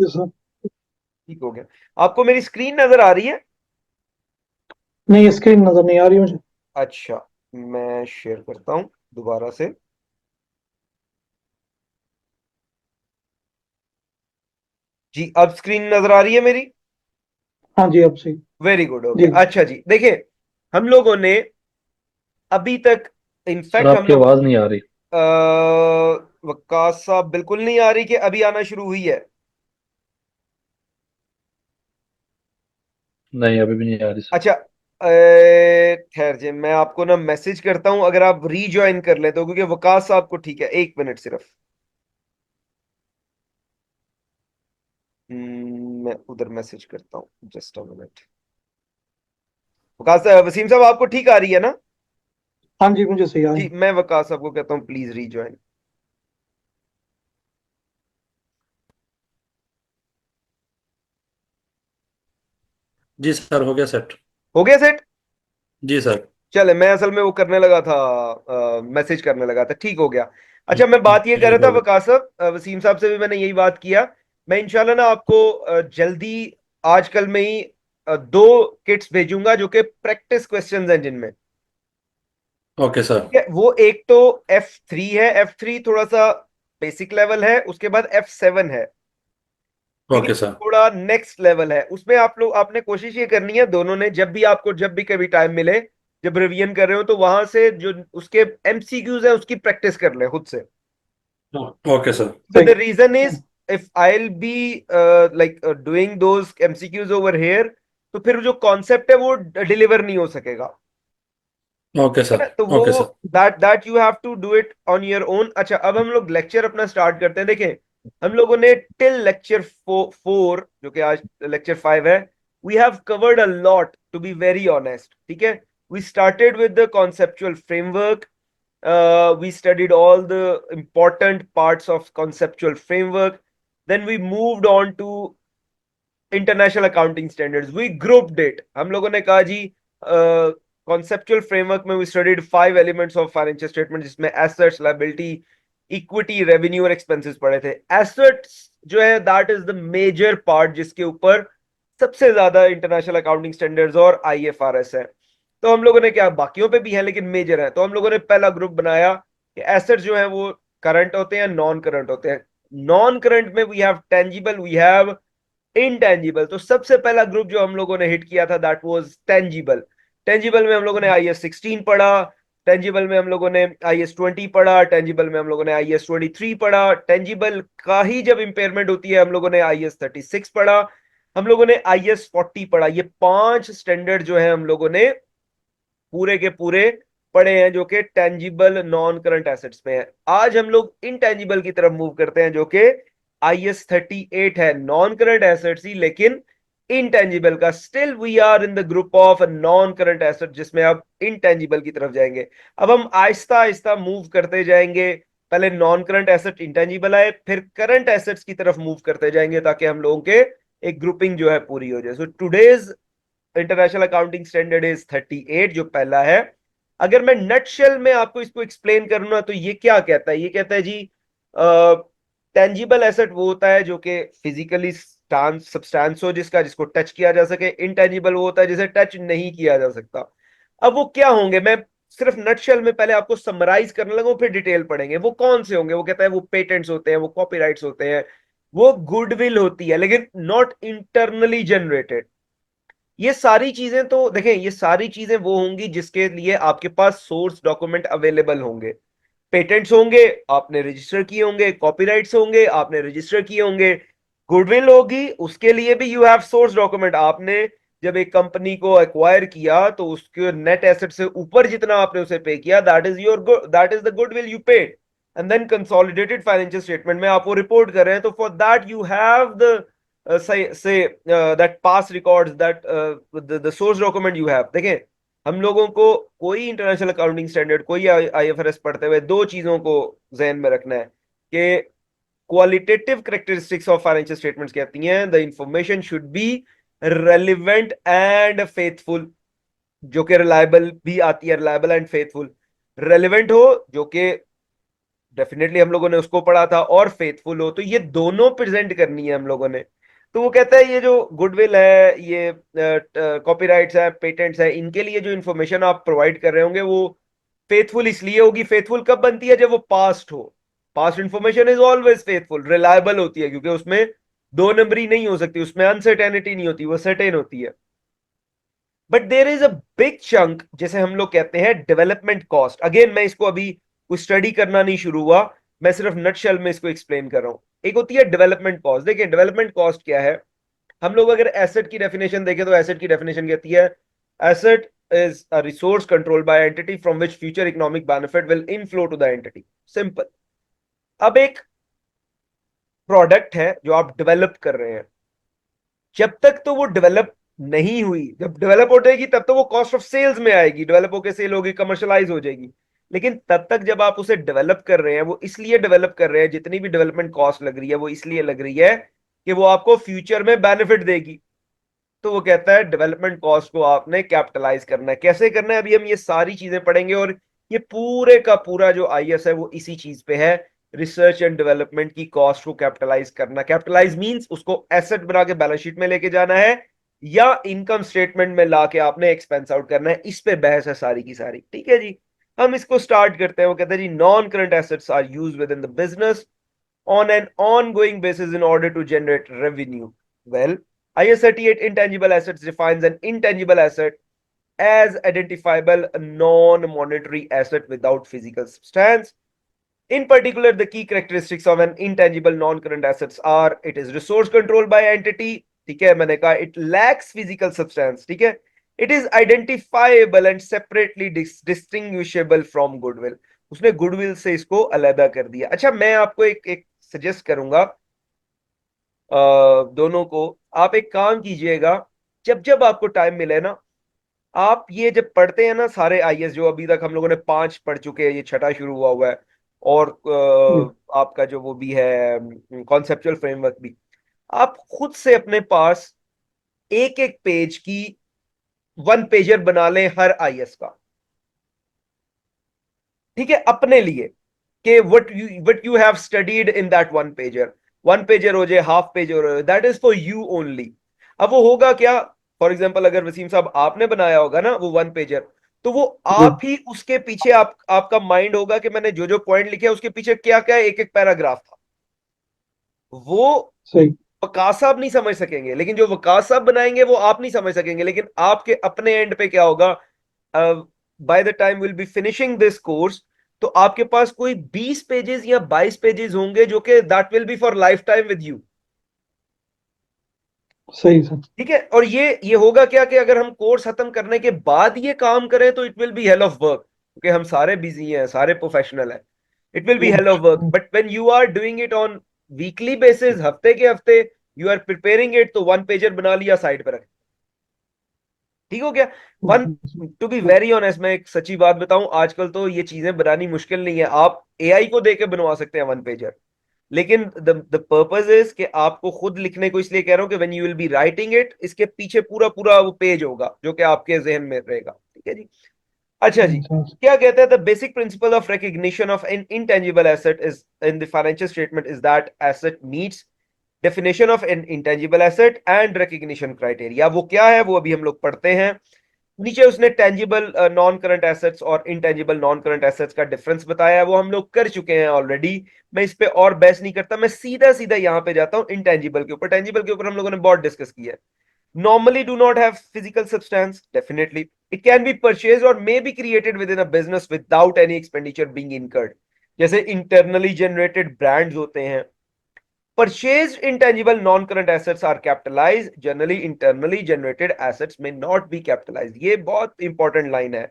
Sir. ठीक हो गया। आपको मेरी स्क्रीन नजर आ रही है? नहीं, स्क्रीन नजर नहीं आ रही मुझे। अच्छा, मैं शेयर करता हूं दोबारा से। जी, अब स्क्रीन नजर आ रही है मेरी? हाँ जी, अब सही। वेरी गुड, हो जी गया। जी। अच्छा जी, देखिए, हम लोगों ने अभी तक, सर इनफैक्ट हम आपकी लोग, आवाज नहीं आ रही। वकास साहब बिल्कुल नहीं आ रही कि अभी आना शुरू हुई है? नहीं, अभी भी नहीं आ रही सर। अच्छा, खैर जी, मैं आपको ना मैसेज करता हूं, अगर आप रीज्वाइन कर ले तो, क्योंकि वकास साहब को, ठीक है, 1 मिनट सिर्फ। मैं उधर मैसेज करता हूँ, just a minute. Waqas Waseem sahab, आपको ठीक आ रही है ना? हाँ जी, मुझे सही आ रही जी, है। मैं वकास साहब को कहता हूँ प्लीज रीज्वाइन। जी सर, हो गया सेट। हो गया सेट? जी सर। चले, मैं असल में वो करने लगा था, मैसेज करने लगा था, ठीक हो गया। अच्छा, मैं बात ये कर जी रहा था हो गया। वकास साहब, वसीम साहब से भी मैंने यही बात किया। मैं इंशाल्लाह ना आपको जल्दी, आजकल में ही 2 किट्स भेजूंगा जो कि प्रैक्टिस क्वेश्चंस हैं जिनमें, ओके सर। ठीक है? वो एक तो F3 है, F3 थोड़ा सा बेसिक लेवल है, उसके बाद F7 है, ठीक है? Okay sir. थोड़ा नेक्स्ट लेवल है उसमें। आप लोग, आपने कोशिश ये करनी है, दोनों ने, जब भी आपको, जब भी कभी टाइम मिले, जब रिवीजन कर रहे हो, तो वहां से जो उसके एमसीक्यूज है उसकी प्रैक्टिस कर ले खुद से। Okay sir. द सही। Reason is, if I will be like doing those MCQs over here, तो फिर जो कॉन्सेप्ट है वो डिलीवर नहीं हो सकेगा, ओके है सर। ना? तो वो, okay sir. That you have to do it on your own. अच्छा, अब हम लोग लेक्चर अपना स्टार्ट करते हैं। देखें, हम लोगों ने टिल लेक्चर 4, जो कि आज लेक्चर 5 है, we have covered a lot, to be very honest, ठीक है? We started with the conceptual framework, we studied all the important parts of conceptual framework, then we moved on to international accounting standards, we grouped it. हम लोगों ने कहा जी, conceptual framework में we studied 5 elements of financial statement, जिसमें assets, liability, equity, revenue और expenses पढ़े थे। एसेट्स जो है, that is the major part, जिसके ऊपर सबसे ज्यादा इंटरनेशनल अकाउंटिंग स्टैंडर्ड्स और आईएफआरएस है। तो हम लोगों ने क्या, बाकियों पे भी है लेकिन मेजर है, तो हम लोगों ने पहला ग्रुप बनाया कि एसेट्स जो है वो करंट होते हैं, नॉन करंट होते हैं। नॉन करंट में we have tangible, we have intangible. तो सबसे पहला ग्रुप जो हम लोगों ने हिट किया था, दैट वाज टेंजिबल। टेंजिबल में हम लोगों ने IS 16 पढ़ा, टेंजिबल में हम लोगों ने IS 20 पढ़ा, टेंजिबल में हम लोगों ने IS 23 पढ़ा, टेंजिबल का ही जब इंपेयरमेंट होती है हम लोगों ने IS 36 पढ़ा, हम लोगों ने IS 40 पढ़ा। ये 5 स्टैंडर्ड जो है हम लोगों ने पूरे के पूरे पढ़े हैं, जो कि टेंजिबल नॉन करंट एसेट्स में है। आज हम लोग इनटेंजिबल की तरफ मूव करते हैं, जो कि IS 38 है, नॉन करंट एसेट्स ही, लेकिन इनटेंजिबल का। Still we are in the group of non current asset, जिसमें अब इनटेंजिबल की तरफ जाएंगे। अब हम आहिस्ता आहिस्ता मूव करते जाएंगे, पहले नॉन करंट एसेट इंटेंजिबल आए, फिर करंट एसेट्स की तरफ मूव करते जाएंगे, ताकि हम लोगों के एक ग्रुपिंग जो है पूरी हो जाए। So today's international accounting standard is 38, जो पहला है। अगर मैं नटशेल में आपको इसको एक्सप्लेन करूँ ना, तो ये क्या कहता है, ये कहता है जी, टेंजिबल एसेट वो होता है जो कि फिजिकली सब्सटेंस हो, जिसका, जिसको टच किया जा सके। इनटेंजिबल वो होता है जिसे टच नहीं किया जा सकता। अब वो क्या होंगे, मैं सिर्फ नटशेल में पहले आपको समराइज करने लगा, फिर डिटेल पढ़ेंगे। वो कौन से होंगे? वो कहता है वो पेटेंट्स होते हैं, वो कॉपीराइट्स होते हैं, वो गुडविल होती है, लेकिन नॉट इंटरनली जनरेटेड। ये सारी चीजें, तो देखें, ये सारी चीजें वो होंगी जिसके लिए आपके पास सोर्स डॉक्यूमेंट अवेलेबल होंगे। पेटेंट्स होंगे, आपने रजिस्टर किए होंगे, कॉपीराइट्स होंगे, आपने रजिस्टर किए होंगे, गुडविल होगी, उसके लिए भी यू हैव सोर्स डॉक्यूमेंट। आपने जब एक कंपनी को एक्वायर किया, तो उसके नेट एसेट से ऊपर जितना आपने उसे पे किया, that is your, that is the goodwill you paid. And then consolidated financial statement में आप वो रिपोर्ट कर रहे हैं, तो for that you have the say that past records, that the source document you have। देखें, हम लोगों को कोई इंटरनेशनल अकाउंटिंग स्टैंडर्ड, कोई IFRS पढ़ते हुए 2 चीजों को जहन में रखना है कि qualitative characteristics of financial statements कहती हैं the information should be relevant and faithful. जो कि रिलायबल भी आती है, रिलायबल एंड फेथफुल। रेलिवेंट हो, जो कि डेफिनेटली हम लोगों ने उसको पढ़ा था, और फेथफुल हो, तो ये दोनों प्रेजेंट करनी है हम लोगों ने। तो वो कहता है ये जो गुडविल है, ये कॉपीराइट्स है, पेटेंट्स है, इनके लिए जो इन्फॉर्मेशन आप प्रोवाइड कर रहे होंगे वो फेथफुल इसलिए होगी। फेथफुल कब बनती है? जब वो पास्ट हो। Past information is always faithful, reliable होती है, क्योंकि उसमें दो नंबरी नहीं हो सकती, उसमें अनसर्टेनिटी नहीं होती, वो सर्टेन होती है। But there is a big chunk, जैसे हम लोग कहते हैं डेवलपमेंट कॉस्ट। अगेन मैं इसको अभी कुछ स्टडी करना नहीं शुरू हुआ, मैं सिर्फ नटशेल में इसको एक्सप्लेन कर रहा हूं। एक होती है डेवलपमेंट कॉस्ट। देखिए डेवलपमेंट कॉस्ट क्या है, हम लोग अगर एसेट की डेफिनेशन देखें तो एसेट की डेफिनेशन कहती है asset is a resource controlled by entity from which future economic benefit will inflow to the entity. Simple. अब एक प्रोडक्ट है जो आप डेवलप कर रहे हैं, जब तक तो वो डेवलप नहीं हुई, जब डेवलप हो जाएगी तब तो वो कॉस्ट ऑफ सेल्स में आएगी, डेवलप होकर सेल होगी, कमर्शलाइज हो जाएगी। लेकिन तब तक जब आप उसे डेवलप कर रहे हैं, वो इसलिए डेवलप कर रहे हैं, जितनी भी डेवलपमेंट कॉस्ट लग रही है वो इसलिए लग रही है कि वो आपको फ्यूचर में बेनिफिट देगी। तो वो कहता है डेवलपमेंट कॉस्ट को आपने कैपिटलाइज करना है। कैसे करना है अभी हम ये सारी चीजें पढ़ेंगे, और ये पूरे का पूरा जो आईएस है वो इसी चीज पे है, रिसर्च एंड डेवलपमेंट की कॉस्ट को कैपिटलाइज करना। कैपिटलाइज मींस उसको एसेट बना के बैलेंस शीट में लेके जाना है, या इनकम स्टेटमेंट में लाके आपने एक्सपेंस आउट करना है। इस पे बहस है सारी की सारी, ठीक है जी। हम इसको स्टार्ट करते हैं। वो कहते हैं जी non current assets are used within the business on an ongoing basis in order to generate revenue. Well, IS 38 intangible assets defines an intangible asset as identifiable non-monetary asset without physical substance. In particular, the key characteristics of an intangible non-current assets are it is resource controlled by entity, ठीक है, मैंने कहा it lacks physical substance, ठीक है, it is identifiable and separately distinguishable from goodwill. उसने goodwill से इसको अलग कर दिया। अच्छा, मैं आपको एक सजेस्ट करूंगा दोनों को, आप एक काम कीजिएगा, जब जब आपको टाइम मिले ना, आप ये जब पढ़ते हैं ना सारे आईएएस, जो अभी तक हम लोगों ने 5 पढ़ चुके हैं, ये छठा शुरू हुआ है, और आपका जो वो भी है कॉन्सेप्चुअल फ्रेमवर्क भी, आप खुद से अपने पास एक एक पेज की 1 पेजर बना लें हर आईएएस का, ठीक है, अपने लिए, कि what you have studied in that 1 pager. 1 pager हो जाए, हाफ पेजर हो जाए, that is for you only. अब वो होगा क्या, फॉर एग्जाम्पल अगर वसीम साहब आपने बनाया होगा ना वो 1 पेजर, तो वो आप ही उसके पीछे आपका माइंड होगा कि मैंने जो जो पॉइंट लिखे उसके पीछे क्या क्या एक एक पैराग्राफ था। वो सही। वकास साहब नहीं समझ सकेंगे, लेकिन जो वकास साहब बनाएंगे वो आप नहीं समझ सकेंगे, लेकिन आपके अपने एंड पे क्या होगा, by the time will be finishing this course, तो आपके पास कोई 20 पेजेस या 22 पेजेस होंगे जो कि that will be for life time with you. सही सर। ठीक है, और ये होगा क्या कि अगर हम कोर्स खत्म करने के बाद ये काम करें तो it will be hell of work, क्योंकि हम सारे बिजी हैं, सारे प्रोफेशनल हैं, it will be hell of work. But when you are doing it on weekly basis, हफ्ते के हफ्ते यू आर प्रिपेयरिंग इट, तो 1 पेजर बना लिया, साइड पर रख, ठीक हो गया। One two be very honest, मैं एक सच्ची बात बताऊं, आजकल तो ये चीजें बनानी मुश्किल नहीं है, आप एआई को देके बनवा सकते हैं 1 पेजर। लेकिन द पर्पज इज कि आपको खुद लिखने को इसलिए कह रहा हूं कि when you will be writing it, इसके पीछे पूरा पूरा वो पेज होगा जो कि आपके जहन में रहेगा, ठीक है जी। अच्छा जी, क्या कहते हैं, the basic principle of recognition of N intangible asset is in the financial statement is that asset meets definition of N intangible asset and recognition criteria. वो क्या है वो अभी हम लोग पढ़ते हैं। नीचे उसने टेंजिबल नॉन करंट एसेट्स और इंटेंजिबल नॉन करंट एसेट्स का डिफरेंस बताया है, वो हम लोग कर चुके हैं ऑलरेडी, मैं इस पे और बहस नहीं करता, मैं सीधा सीधा यहां पे जाता हूं इंटेंजिबल के ऊपर। टेंजिबल के ऊपर हम लोगों ने बहुत डिस्कस किया है। Normally do not have physical substance, definitely it can be purchased or may be created within a business without any expenditure being incurred, जैसे internally generated brands होते हैं। Purchased intangible non-current assets are capitalized. Generally, internally generated assets may not be capitalized. ये बहुत important line है।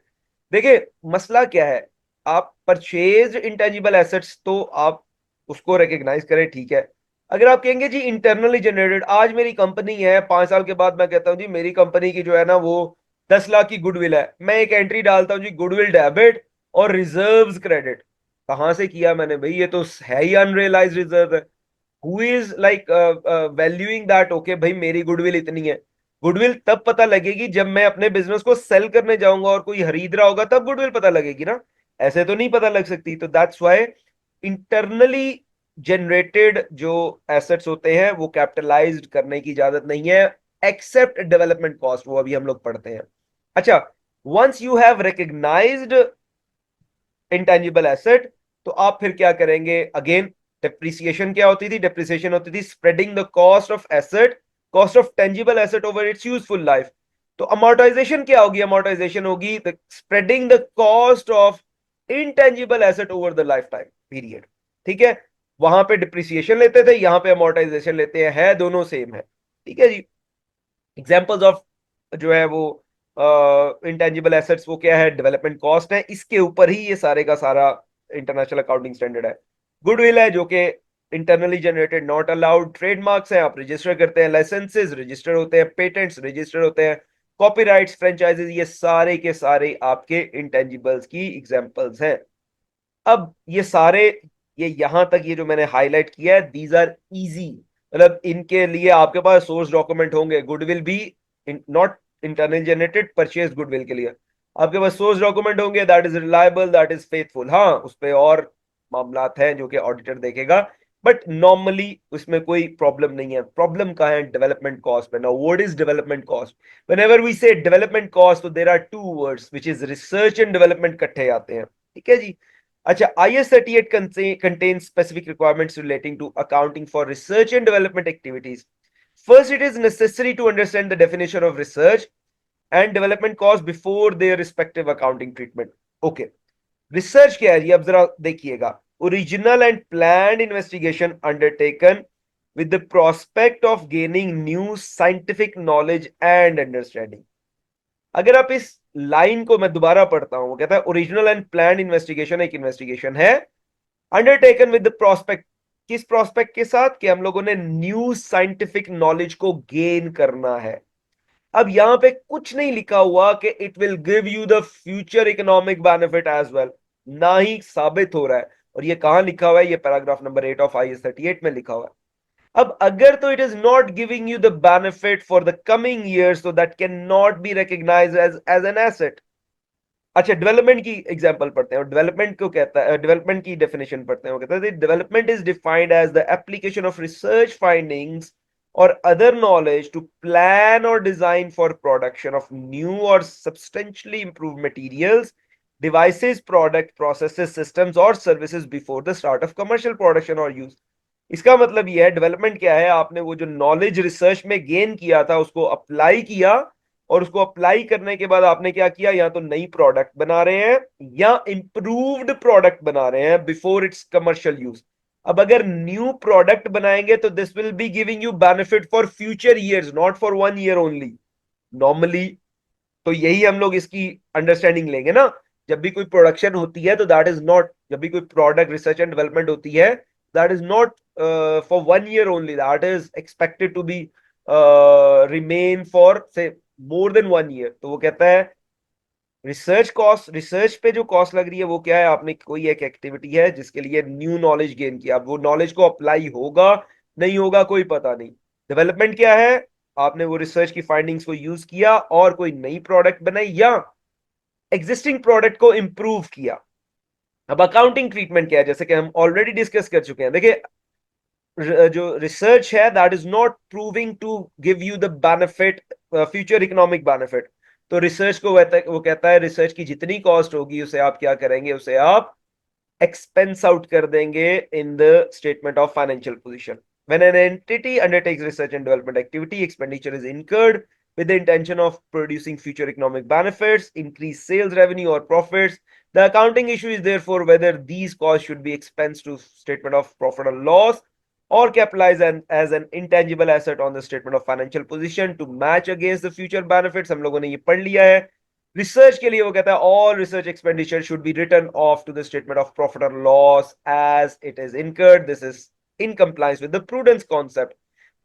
देखिए मसला क्या है, आप परचेज इंटेंजिबल एसेट्स तो आप उसको रिकग्नाइज करें, ठीक है। अगर आप कहेंगे जी इंटरनली जनरेटेड, आज मेरी कंपनी है, 5 साल के बाद मैं कहता हूँ जी मेरी कंपनी की जो है ना वो 10 लाख की गुडविल है, मैं एक एंट्री डालता हूँ जी गुडविल डेबिट और रिजर्व्स क्रेडिट। कहां से किया मैंने भाई, ये तो है ही अनरियलाइज्ड रिजर्व है। Who is like valuing that, okay भाई मेरी गुडविल इतनी है, गुडविल तब पता लगेगी जब मैं अपने बिजनेस को सेल करने जाऊंगा और कोई खरीद रहा होगा, तब गुडविल पता लगेगी ना, ऐसे तो नहीं पता लग सकती। तो दैट्स व्हाई इंटरनली जनरेटेड जो एसेट्स होते हैं वो कैपिटलाइज्ड करने की इजाजत नहीं है, एक्सेप्ट डेवलपमेंट कॉस्ट, वो अभी हम लोग पढ़ते हैं। अच्छा, once you have recognized intangible asset, तो आप फिर क्या करेंगे? अगेन, डेप्रिसिएशन क्या होती थी? डेप्रिसिएशन होती थी spreading the cost of asset, cost of tangible asset over it's useful life. तो अमोर्टाइजेशन क्या होगी? अमोर्टाइजेशन होगी spreading the cost of intangible asset over the life time period. ठीक है, वहां पे डिप्रिसिएशन लेते थे, यहां पे अमोर्टाइजेशन लेते हैं, है दोनों सेम है। ठीक है जी। एग्जाम्पल्स ऑफ जो है वो इंटेंजिबल एसेट्स, वो क्या है? डेवलपमेंट कॉस्ट है, इसके ऊपर ही ये सारे का सारा इंटरनेशनल अकाउंटिंग स्टैंडर्ड है। गुडविल है जो कि internally generated not allowed, trademarks हैं आप रजिस्टर करते हैं, लाइसेंसेस रजिस्टर होते हैं, पेटेंट्स रजिस्टर होते हैं, कॉपीराइट्स, फ्रेंचाइजेस, ये सारे के सारे आपके इंटेंजिबल्स की एग्जांपल्स हैं। अब ये सारे, ये यहां तक ये जो मैंने हाईलाइट किया है, दीज आर इजी, मतलब इनके लिए आपके पास सोर्स डॉक्यूमेंट होंगे। गुडविल भी not internal generated, purchase goodwill के लिए आपके पास सोर्स डॉक्यूमेंट होंगे, that is reliable, that is faithful. हाँ, उस पर और मामलात हैं जो कि ऑडिटर देखेगा, बट नॉर्मली उसमें कोई प्रॉब्लम नहीं है। प्रॉब्लम कहाँ है? डेवलपमेंट कॉस्ट में। Now what is development cost? Whenever we say development cost, तो there are two words which is research and development इकट्ठे आते हैं। ठीक है जी। अच्छा, IS 38 contains specific requirements relating to accounting for research and development activities. First, it is necessary to understand the definition of research and development costs before their respective accounting treatment. Okay, research क्या है ये अब जरा देखिएगा। Original and planned investigation undertaken with the prospect of gaining new scientific knowledge and understanding. अगर आप इस line को मैं दोबारा पढ़ता हूं, वो कहता है ओरिजिनल एंड प्लान इन्वेस्टिगेशन एक इन्वेस्टिगेशन है, अंडरटेकन विद द प्रोस्पेक्ट, किस प्रोस्पेक्ट के साथ? कि हम लोगों ने न्यू साइंटिफिक नॉलेज को गेन करना है। अब यहां पे कुछ नहीं लिखा हुआ कि it will give you the future economic benefit as well, ना ही साबित हो रहा है। और ये कहां लिखा हुआ है? ये पैराग्राफ नंबर 8 ऑफ IS 38 में लिखा हुआ है। अब अगर तो it is not giving you the benefit for the coming years, तो that can not be recognised as an asset. अच्छा, डेवलपमेंट की एग्जांपल पढ़ते हैं, डेवलपमेंट को कहता है, डेवलपमेंट की डेफिनेशन पढ़ते हैं। वो कहता है development is defined as the application of research findings और अदर नॉलेज टू प्लान और design for production of new और substantially improve materials, devices, product, processes, systems और services before the start of commercial production और use. इसका मतलब यह है, development क्या है? आपने वो जो नॉलेज रिसर्च में गेन किया था उसको अप्लाई किया, और उसको अप्लाई करने के बाद आपने क्या किया? या तो नई प्रोडक्ट बना रहे हैं या इंप्रूव्ड प्रोडक्ट बना रहे हैं बिफोर इट्स कमर्शियल यूज। अब अगर न्यू प्रोडक्ट बनाएंगे तो this will be giving you benefit for future years, not for 1 year only normally. तो यही हम लोग इसकी अंडरस्टैंडिंग लेंगे ना। जब भी कोई प्रोडक्शन होती है तो दैट इज नॉट, जब भी कोई प्रोडक्ट रिसर्च एंड डेवलपमेंट होती है, that is not for 1 year only, that is expected to be remain for say more then 1 year. तो वो कहता है रिसर्च कॉस्ट, रिसर्च पे जो कॉस्ट लग रही है वो क्या है? आपने कोई एक एक्टिविटी है जिसके लिए न्यू नॉलेज गेन किया, अब वो नॉलेज को अप्लाई होगा नहीं होगा कोई पता नहीं। डेवलपमेंट क्या है? आपने वो रिसर्च की फाइंडिंग्स को यूज किया और कोई नई प्रोडक्ट बनाई या एग्जिस्टिंग प्रोडक्ट को इंप्रूव किया। अब अकाउंटिंग ट्रीटमेंट क्या है? जैसे कि हम ऑलरेडी डिस्कस कर चुके हैं। देखिए, जो रिसर्च है that is not proving to give you the benefit, future economic benefit. तो रिसर्च को वो कहता है रिसर्च की जितनी कॉस्ट होगी उसे आप क्या करेंगे? उसे आप एक्सपेंस आउट कर देंगे in the statement of financial position. When an entity undertakes research and development activity, expenditure is incurred with the intention of producing future economic benefits, increase sales revenue or profits. The accounting issue is therefore whether these costs should be expensed to statement of profit or loss or capitalized as an intangible asset on the statement of financial position to match against the future benefits. हम लोगों ने ये पढ़ लिया है। Research के लिए वो कहता है all research expenditure should be written off to the statement of profit और loss as it is incurred. This is in compliance with the prudence concept.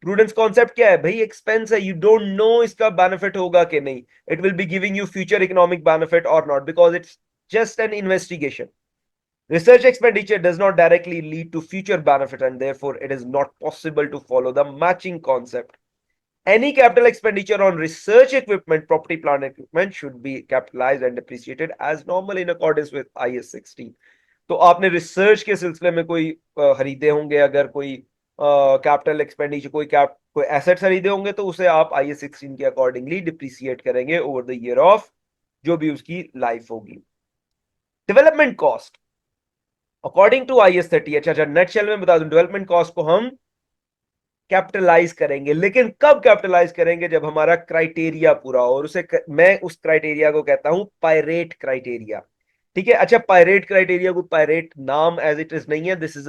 Prudence concept क्या है भाई? एक्सपेंस है, यू डोंट नो इसका benefit होगा कि नहीं, it will be giving you future economic benefit और not, because it's just an investigation. Research expenditure does not directly lead to future benefit and therefore it is not possible to follow the matching concept. any capital expenditure on research equipment, property, plant equipment should be capitalized and depreciated as normal in accordance with IS 16. तो आपने research के सिलसिले में कोई खरीदे होंगे, अगर कोई कैपिटल एक्सपेंडिचर कोई एसेट खरीदे होंगे तो उसे आप IS 16 के अकॉर्डिंगली डिप्रिसिएट करेंगे ओवर द ईयर ऑफ जो भी उसकी लाइफ होगी। Development cost according to IS 30, अच्छा नेट शेल में बता दूं, डेवलपमेंट कॉस्ट को हम कैपिटलाइज करेंगे, लेकिन कब कैपिटलाइज करेंगे? जब हमारा क्राइटेरिया पूरा हो, और मैं उस क्राइटेरिया को कहता हूं पायरेट क्राइटेरिया। ठीक है, अच्छा पायरेट क्राइटेरिया को, पायरेट नाम एज इट इज नहीं है, दिस इज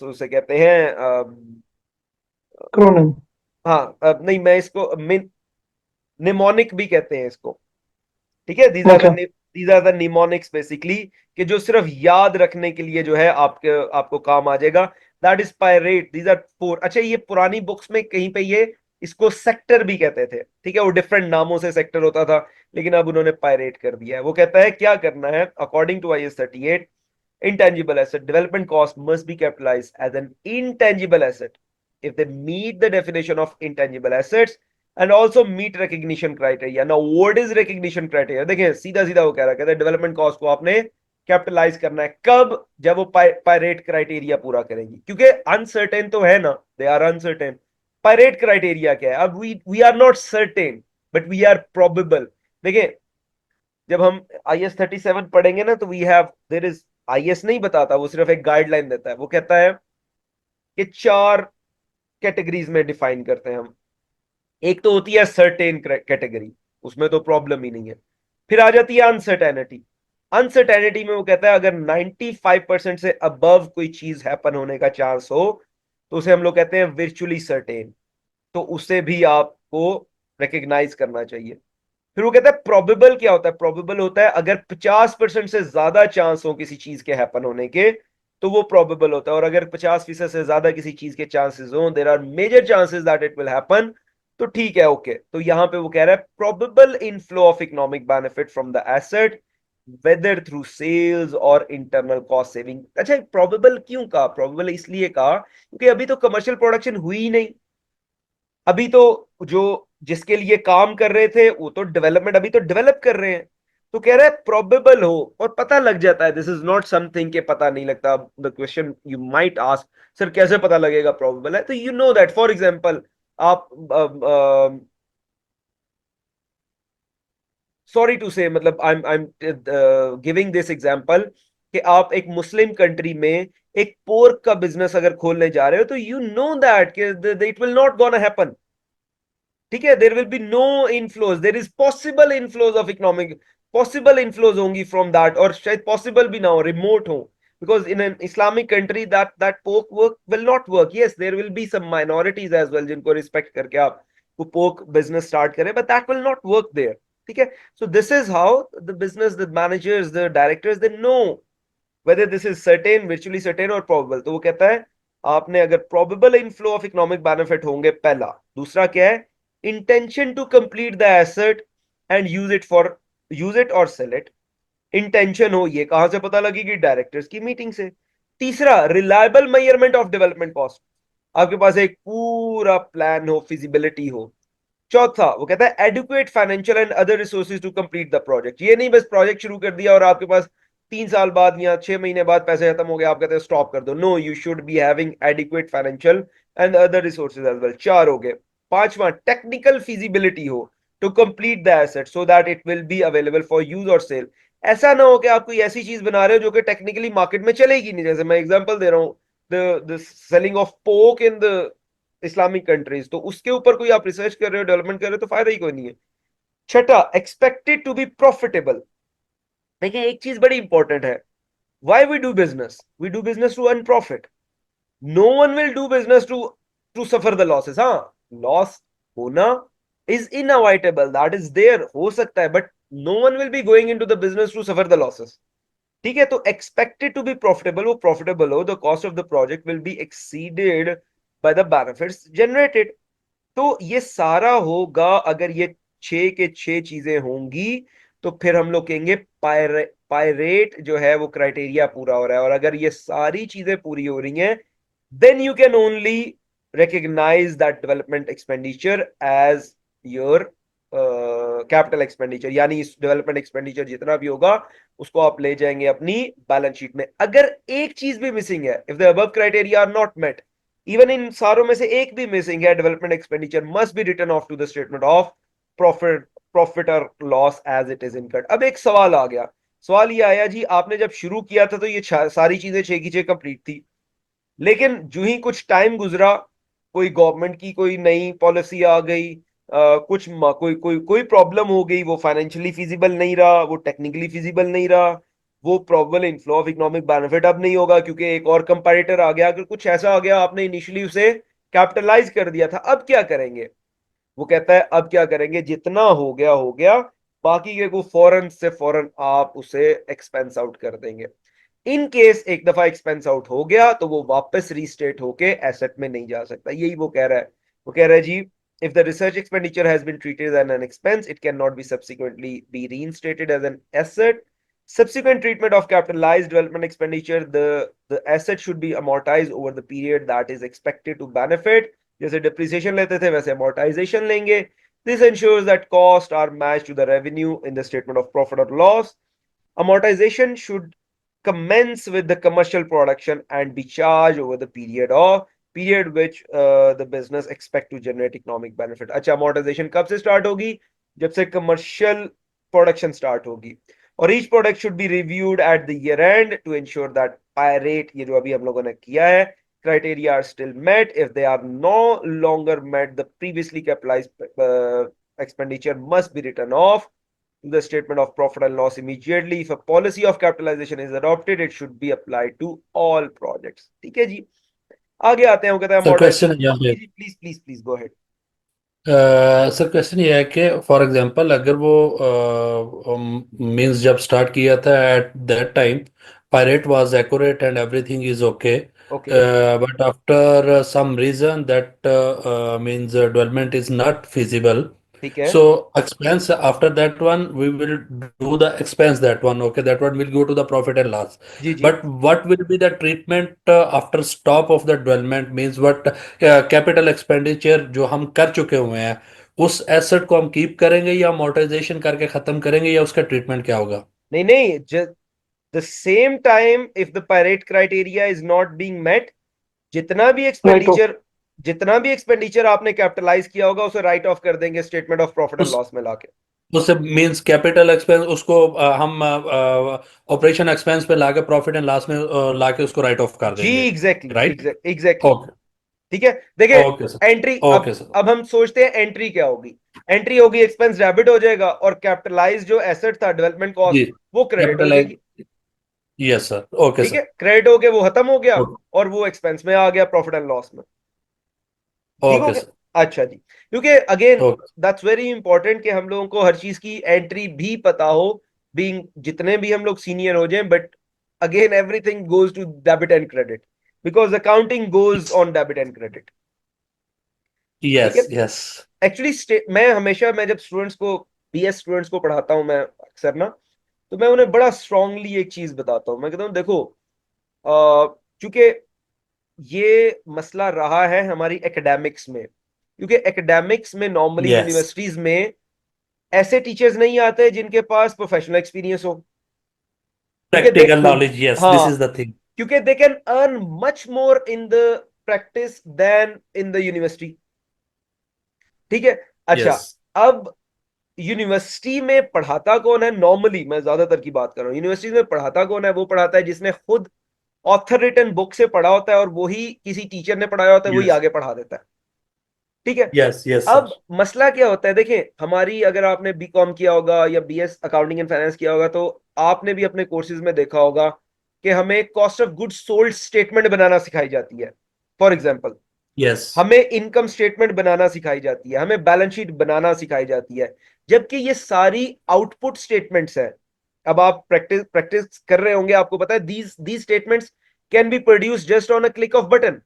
उसे कहते हैं क्रोनिम। हाँ नहीं, मैं इसको निमोनिक भी कहते हैं इसको। ठीक है, these are the mnemonics basically, कि जो सिर्फ याद रखने के लिए जो है आपको काम आ जाएगा। That is pirate, these are 4। अच्छा, ये पुरानी बुक्स में कहीं पे ये इसको सेक्टर भी कहते थे। ठीक है, वो डिफरेंट नामों से सेक्टर होता था, लेकिन अब उन्होंने पायरेट कर दिया है। वो कहता है क्या करना है, according to IS 38, intangible asset development cost must be capitalized as an intangible asset if they meet the definition of intangible assets and also meet recognition criteria. Now what is recognition criteria? देखिए सीधा सीधा वो कह रहा है, कहता है development cost को आपने कैपिटलाइज करना है कब? जब वो पायरेट क्राइटेरिया पूरा करेंगी, क्योंकि अनसर्टेन तो है ना, they are uncertain. Pirate criteria क्या है? अब we are not certain but we are probable. देखिए जब हम IS 37 पढ़ेंगे ना, तो we have, there is, IS नहीं बताता, वो सिर्फ एक गाइडलाइन देता है। वो कहता है कि 4 कैटेगरीज में डिफाइन करते हैं हम। एक तो होती है सर्टेन कैटेगरी, उसमें तो प्रॉब्लम ही नहीं है। फिर आ जाती है अनसर्टेनिटी। अनसर्टेनिटी में वो कहता है अगर 95% से अबव कोई चीज हैपन होने का चांस हो तो उसे हम लोग कहते हैं विर्चुअली सर्टेन, तो उसे भी आपको रिकग्नाइज करना चाहिए। फिर वो कहता है प्रोबेबल क्या होता है? प्रोबेबल होता है अगर 50% से ज्यादा चांस हो किसी चीज के हैपन होने के, तो वो प्रोबेबल होता है। और अगर 50% से ज्यादा किसी चीज के चांसेस हो, there are major chances that it will happen, तो ठीक है, ओके। तो यहां पे वो कह रहा है probable inflow of economic benefit from the asset whether through sales और इंटरनल कॉस्ट सेविंग। अच्छा, प्रोबेबल क्यों कहा? प्रोबेबल इसलिए कहा क्योंकि अभी तो कमर्शियल प्रोडक्शन हुई ही नहीं। अभी तो जो जिसके लिए काम कर रहे थे वो तो डेवलपमेंट अभी तो डेवलप कर रहे हैं। तो कह रहा है प्रोबेबल हो और पता लग जाता है। दिस इज नॉट समथिंग के पता नहीं लगता। The question you might ask, sir कैसे पता लगेगा प्रोबेबल है? तो you know that, for example आप सॉरी टू से, मतलब I am giving this example कि आप एक मुस्लिम कंट्री में एक पोर्क का बिजनेस अगर खोलने जा रहे हो, तो you know that it will not gonna happen. ठीक है, there will be no inflows, there is possible inflows of economic, possible inflows होंगी फ्रॉम दैट, और शायद पॉसिबल भी ना हो, रिमोट हो, because in an Islamic country that pork work will not work. Yes, there will be some minorities as well जिनको respect करके आप वो pork business start करें, but that will not work there. ठीक है, so this is how the business, the managers, the directors, they know whether this is certain, virtually certain or probable. तो वो कहता है आपने अगर probable inflow of economic benefit होंगे पहला, दूसरा क्या है? intention to complete the asset and use it or sell it. Intention हो, ये कहां से पता लगेगी? डायरेक्टर्स की मीटिंग से। तीसरा, reliable measurement of development cost, आपके पास एक पूरा प्लान हो, फिजिबिलिटी हो। चौथा वो कहता है adequate financial and other resources to complete the project. ये नहीं बस प्रोजेक्ट शुरू कर दिया और आपके पास 3 साल बाद या 6 महीने बाद पैसे खत्म हो गए, आप कहते हैं स्टॉप कर दो। No, you should be having adequate financial and other resources as well. 4 हो गए। पांचवा, टेक्निकल फिजिबिलिटी हो to complete the asset so that it will be available for use और सेल। ऐसा ना हो कि आप कोई ऐसी चीज बना रहे हो जो कि टेक्निकली मार्केट में चलेगी नहीं। जैसे मैं एग्जांपल दे रहा हूँ, द सेलिंग ऑफ पोक इन द इस्लामिक कंट्रीज, तो उसके ऊपर कोई आप रिसर्च कर रहे हो, डेवलपमेंट कर रहे हो, तो फायदा ही कोई नहीं है। छठा, एक्सपेक्टेड टू बी प्रॉफिटेबल। देखिए एक चीज बड़ी इंपॉर्टेंट है, why we do business? We do business to earn profit. No one will do business to suffer the losses. हाँ, लॉस होना is unavoidable, that is there, हो सकता है, but no one will be going into the business to suffer the losses. ठीक है, तो expected to be profitable, वो profitable हो, the cost of the project will be exceeded by the benefits generated. तो ये सारा होगा अगर ये 6 के 6 चीजें होंगी, तो फिर हम लोग कहेंगे पायरेट जो है वो क्राइटेरिया पूरा हो रहा है। और अगर ये सारी चीजें पूरी हो रही हैं, then you can only recognize that development expenditure as your capital expenditure, यानी इस डेवलपमेंट एक्सपेंडिचर जितना भी होगा उसको आप ले जाएंगे अपनी बैलेंस शीट में। अगर एक चीज भी मिसिंग है, if the above criteria are not met, even in सारों में से एक भी मिसिंग है, development expenditure must be return off to the statement of profit और loss as it is incurred. अब एक सवाल आ गया, सवाल ये आया जी, आपने जब शुरू किया था तो ये सारी चीजें 6 की 6 कंप्लीट थी, लेकिन जो ही कुछ टाइम गुजरा, कोई गवर्नमेंट की कोई नई पॉलिसी आ गई, कोई कोई कोई प्रॉब्लम हो गई, वो फाइनेंशियली फिजिबल नहीं रहा, वो टेक्निकली फिजिबल नहीं रहा, वो probable inflow of economic benefit अब नहीं होगा क्योंकि एक और कंपैरेटर आ गया, अगर कुछ ऐसा आ गया आपने इनिशियली उसे कैपिटलाइज कर दिया था, अब क्या करेंगे? वो कहता है अब क्या करेंगे, जितना हो गया, बाकी के को फौरन से फौरन आप उसे एक्सपेंस आउट कर देंगे। इन केस एक दफा एक्सपेंस आउट हो गया तो वो वापस रीस्टेट होके एसेट में नहीं जा सकता, यही वो कह रहा है। वो कह रहा है जी, if the research expenditure has been treated as an expense, it cannot be subsequently be reinstated as an asset. Subsequent treatment of capitalized development expenditure, the asset should be amortized over the period that is expected to benefit. जैसे depreciation लेते थे वैसे amortization लेंगे। This ensures that costs are matched to the revenue in the statement of profit or loss. Amortization should commence with the commercial production and be charged over the period which the business expect to generate economic benefit. अच्छा, amortization कब से start होगी? जब से commercial production start होगी, और each product should be reviewed at the year end to ensure that rate, ये जो अभी हम लोगों ने किया है, criteria are still met. If they are no longer met, the previously capitalized expenditure must be written off to the statement of profit and loss immediately. If a policy of capitalization is adopted, it should be applied to all projects. ठीक है जी, आगे आते हैं। वो कहता है sir model. Question यहाँ पे, please please please go ahead. Sir question ये है कि फॉर एग्जांपल अगर वो मींस जब स्टार्ट किया था at that time pirate was accurate and everything is okay, okay, but after some reason that means development is not feasible, ठीक है so expense after that one we will do the expense, that one okay, that one will go to the profit and loss. Ji ji. But what will be the treatment after stop of the development, means what capital expenditure जो हम कर चुके हुए हैं उस asset को हम keep करेंगे या amortization करके खत्म करेंगे, या उसका ट्रीटमेंट क्या होगा? नहीं नहीं, the same time if the pirate criteria is not being met, जितना भी राइट ऑफ। एक्सपेंडिचर जितना भी एक्सपेंडिचर आपने कैपिटलाइज किया होगा उसे राइट ऑफ कर देंगे स्टेटमेंट ऑफ प्रॉफिट एंड उस लॉस में लाके। उससे मींस कैपिटल एक्सपेंस उसको हम ऑपरेशन एक्सपेंस पे लाके प्रॉफिट एंड लॉस में लाके उसको राइट ऑफ कर जी देंगे, exactly right? Exactly exactly. Okay, ठीक है, देखिए okay sir, entry, okay sir, अब हम सोचते हैं एंट्री क्या होगी। एंट्री होगी एक्सपेंस डेबिट हो जाएगा और कैपिटलाइज जो एसेट था डेवलपमेंट जी, कॉस्ट वो क्रेडिट हो कैपिटलाइज, जाएगी। यस सर, ओके ठीक है, सर, क्रेडिट हो गया, वो खत्म हो गया ओके, और वो एक्सपेंस में आ गया प्रॉफिट एंड लॉस में। ठीक हो ओके सर, गया, अच्छा जी। क्योंकि again okay, that's very important कि हम लोगों को हर चीज की एंट्री भी पता हो, बीइंग जितने भी हम लोग सीनियर हो जाएं, but again everything goes to debit and credit because accounting goes on debit and credit. ठीक है, यस यस, एक्चुअली मैं हमेशा, मैं जब स्टूडेंट्स को, बीएस स्टूडेंट्स को पढ़ाता हूं मैं अक्सर ना, तो मैं उन्हें बड़ा स्ट्रांगली एक चीज बताता हूं। मैं कहता हूं देखो, चूंकि ये मसला रहा है हमारी एकेडमिक्स में, क्योंकि एकेडमिक्स में नॉर्मली यस, यूनिवर्सिटीज में ऐसे टीचर्स नहीं आते जिनके पास प्रोफेशनल एक्सपीरियंस हो, क्योंकि they, practical knowledge, yes, this हाँ, इज द थिंग, क्योंकि they can earn much more in the practice than in the university. ठीक है, अच्छा, यस, अब यूनिवर्सिटी में पढ़ाता कौन है? नॉर्मली मैं ज्यादातर की बात कर रहा हूँ, यूनिवर्सिटी में पढ़ाता कौन है? वो पढ़ाता है जिसने खुद ऑथर रिटन बुक से पढ़ा होता है और वही किसी टीचर ने पढ़ाया होता है, वही यस, आगे पढ़ा देता है। ठीक है, यस, यस अब सर, मसला क्या होता है, देखें हमारी, अगर आपने बीकॉम किया होगा या बीएस अकाउंटिंग एंड फाइनेंस किया होगा तो आपने भी अपने कोर्सेज में देखा होगा कि हमें cost of goods sold statement बनाना सिखाई जाती है। फॉर एग्जांपल, यस, हमें इनकम स्टेटमेंट बनाना सिखाई जाती है, हमें बैलेंस शीट बनाना सिखाई जाती है, जबकि ये सारी आउटपुट स्टेटमेंट्स हैं। अब आप प्रैक्टिस प्रैक्टिस कर रहे होंगे, आपको पता है these statements can be produce just on a click off button,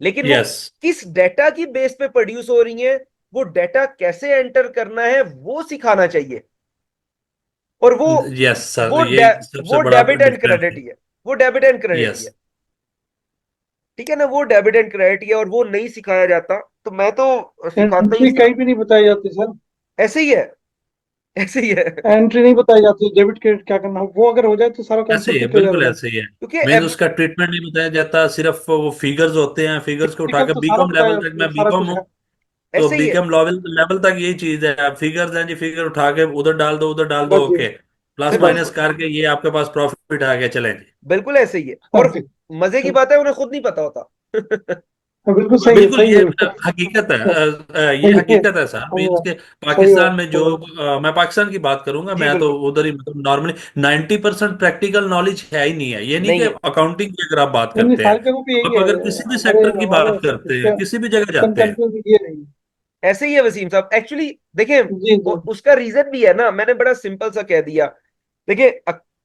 लेकिन वो यस, किस डेटा की बेस पे प्रोड्यूस हो रही है, वो डेटा कैसे एंटर करना है वो सिखाना चाहिए। और वो यस सर, वो ये डे, सबसे वो बड़ा डेबिट एंड डिफरेंस क्रेडिट है, ही है, वो debit and credit he yes, है। ठीक है ना, वो डेबिट एंड क्रेडिट है और वो नहीं सिखाया जाता, तो मैं तो सिखाता ही एंट्री कहीं भी नहीं बताई जाती सर। ऐसे ही है, ऐसे ही है। एंट्री नहीं बताई जाती डेबिट क्रेडिट क्या करना, वो अगर हो जाए तो सारा ऐसे ही कॉन्सेप्ट है, ही क्लियर हो बिल्कुल जाए। ऐसे ही है। क्योंकि मीन्स उसका ट्रीटमेंट नहीं बताया जाता, सिर्फ वो फिगर्स होते हैं, फिगर्स को उठा टिकल के तो सारा बीकॉम बताया लेवल तक, जाता है, मैं सारा बीकॉम कुछ हूँ, है। तो ऐसे ही है। बीकॉम लेवल लेवल तक यही चीज है, फिगर्स हैं जी, फिगर उठा के उधर डाल दो, उधर डाल दो, बस जी। ओके, प्लस बिल्कुल माइनस करके ये आपके पास प्रॉफिट आ गया, चलें जी। बिल्कुल ऐसे ही है। और मजे की बात है उन्हें खुद नहीं पता होता। बिल्कुल सही है, बिल्कुल, सही ये है, बिल्कुल हकीकत है, ये सही है। हकीकत है सर। मीन्स हाँ, के सही पाकिस्तान बात में जो सही बात। मैं पाकिस्तान की बात करूंगा, जी मैं तो बिल्कुल। उधर ही, मतलब नॉर्मली 90% प्रैक्टिकल नॉलेज है ही नहीं है। ये नहीं नहीं कि है। अकाउंटिंग की अगर आप बात नहीं नहीं, करते हैं, सारी जगह पे यही आप है। अगर किसी भी हमारे सेक्टर की हमारे बात करते हैं, इसके किसी भी जगह वेस्टर्न जाते हैं। कंट्री में ये नहीं है। ऐसे ही है वसीम साहब, एक्चुअली देखें, जी जी। उसका रीजन भी है ना, मैंने बड़ा सिंपल सा कह दिया। देखिए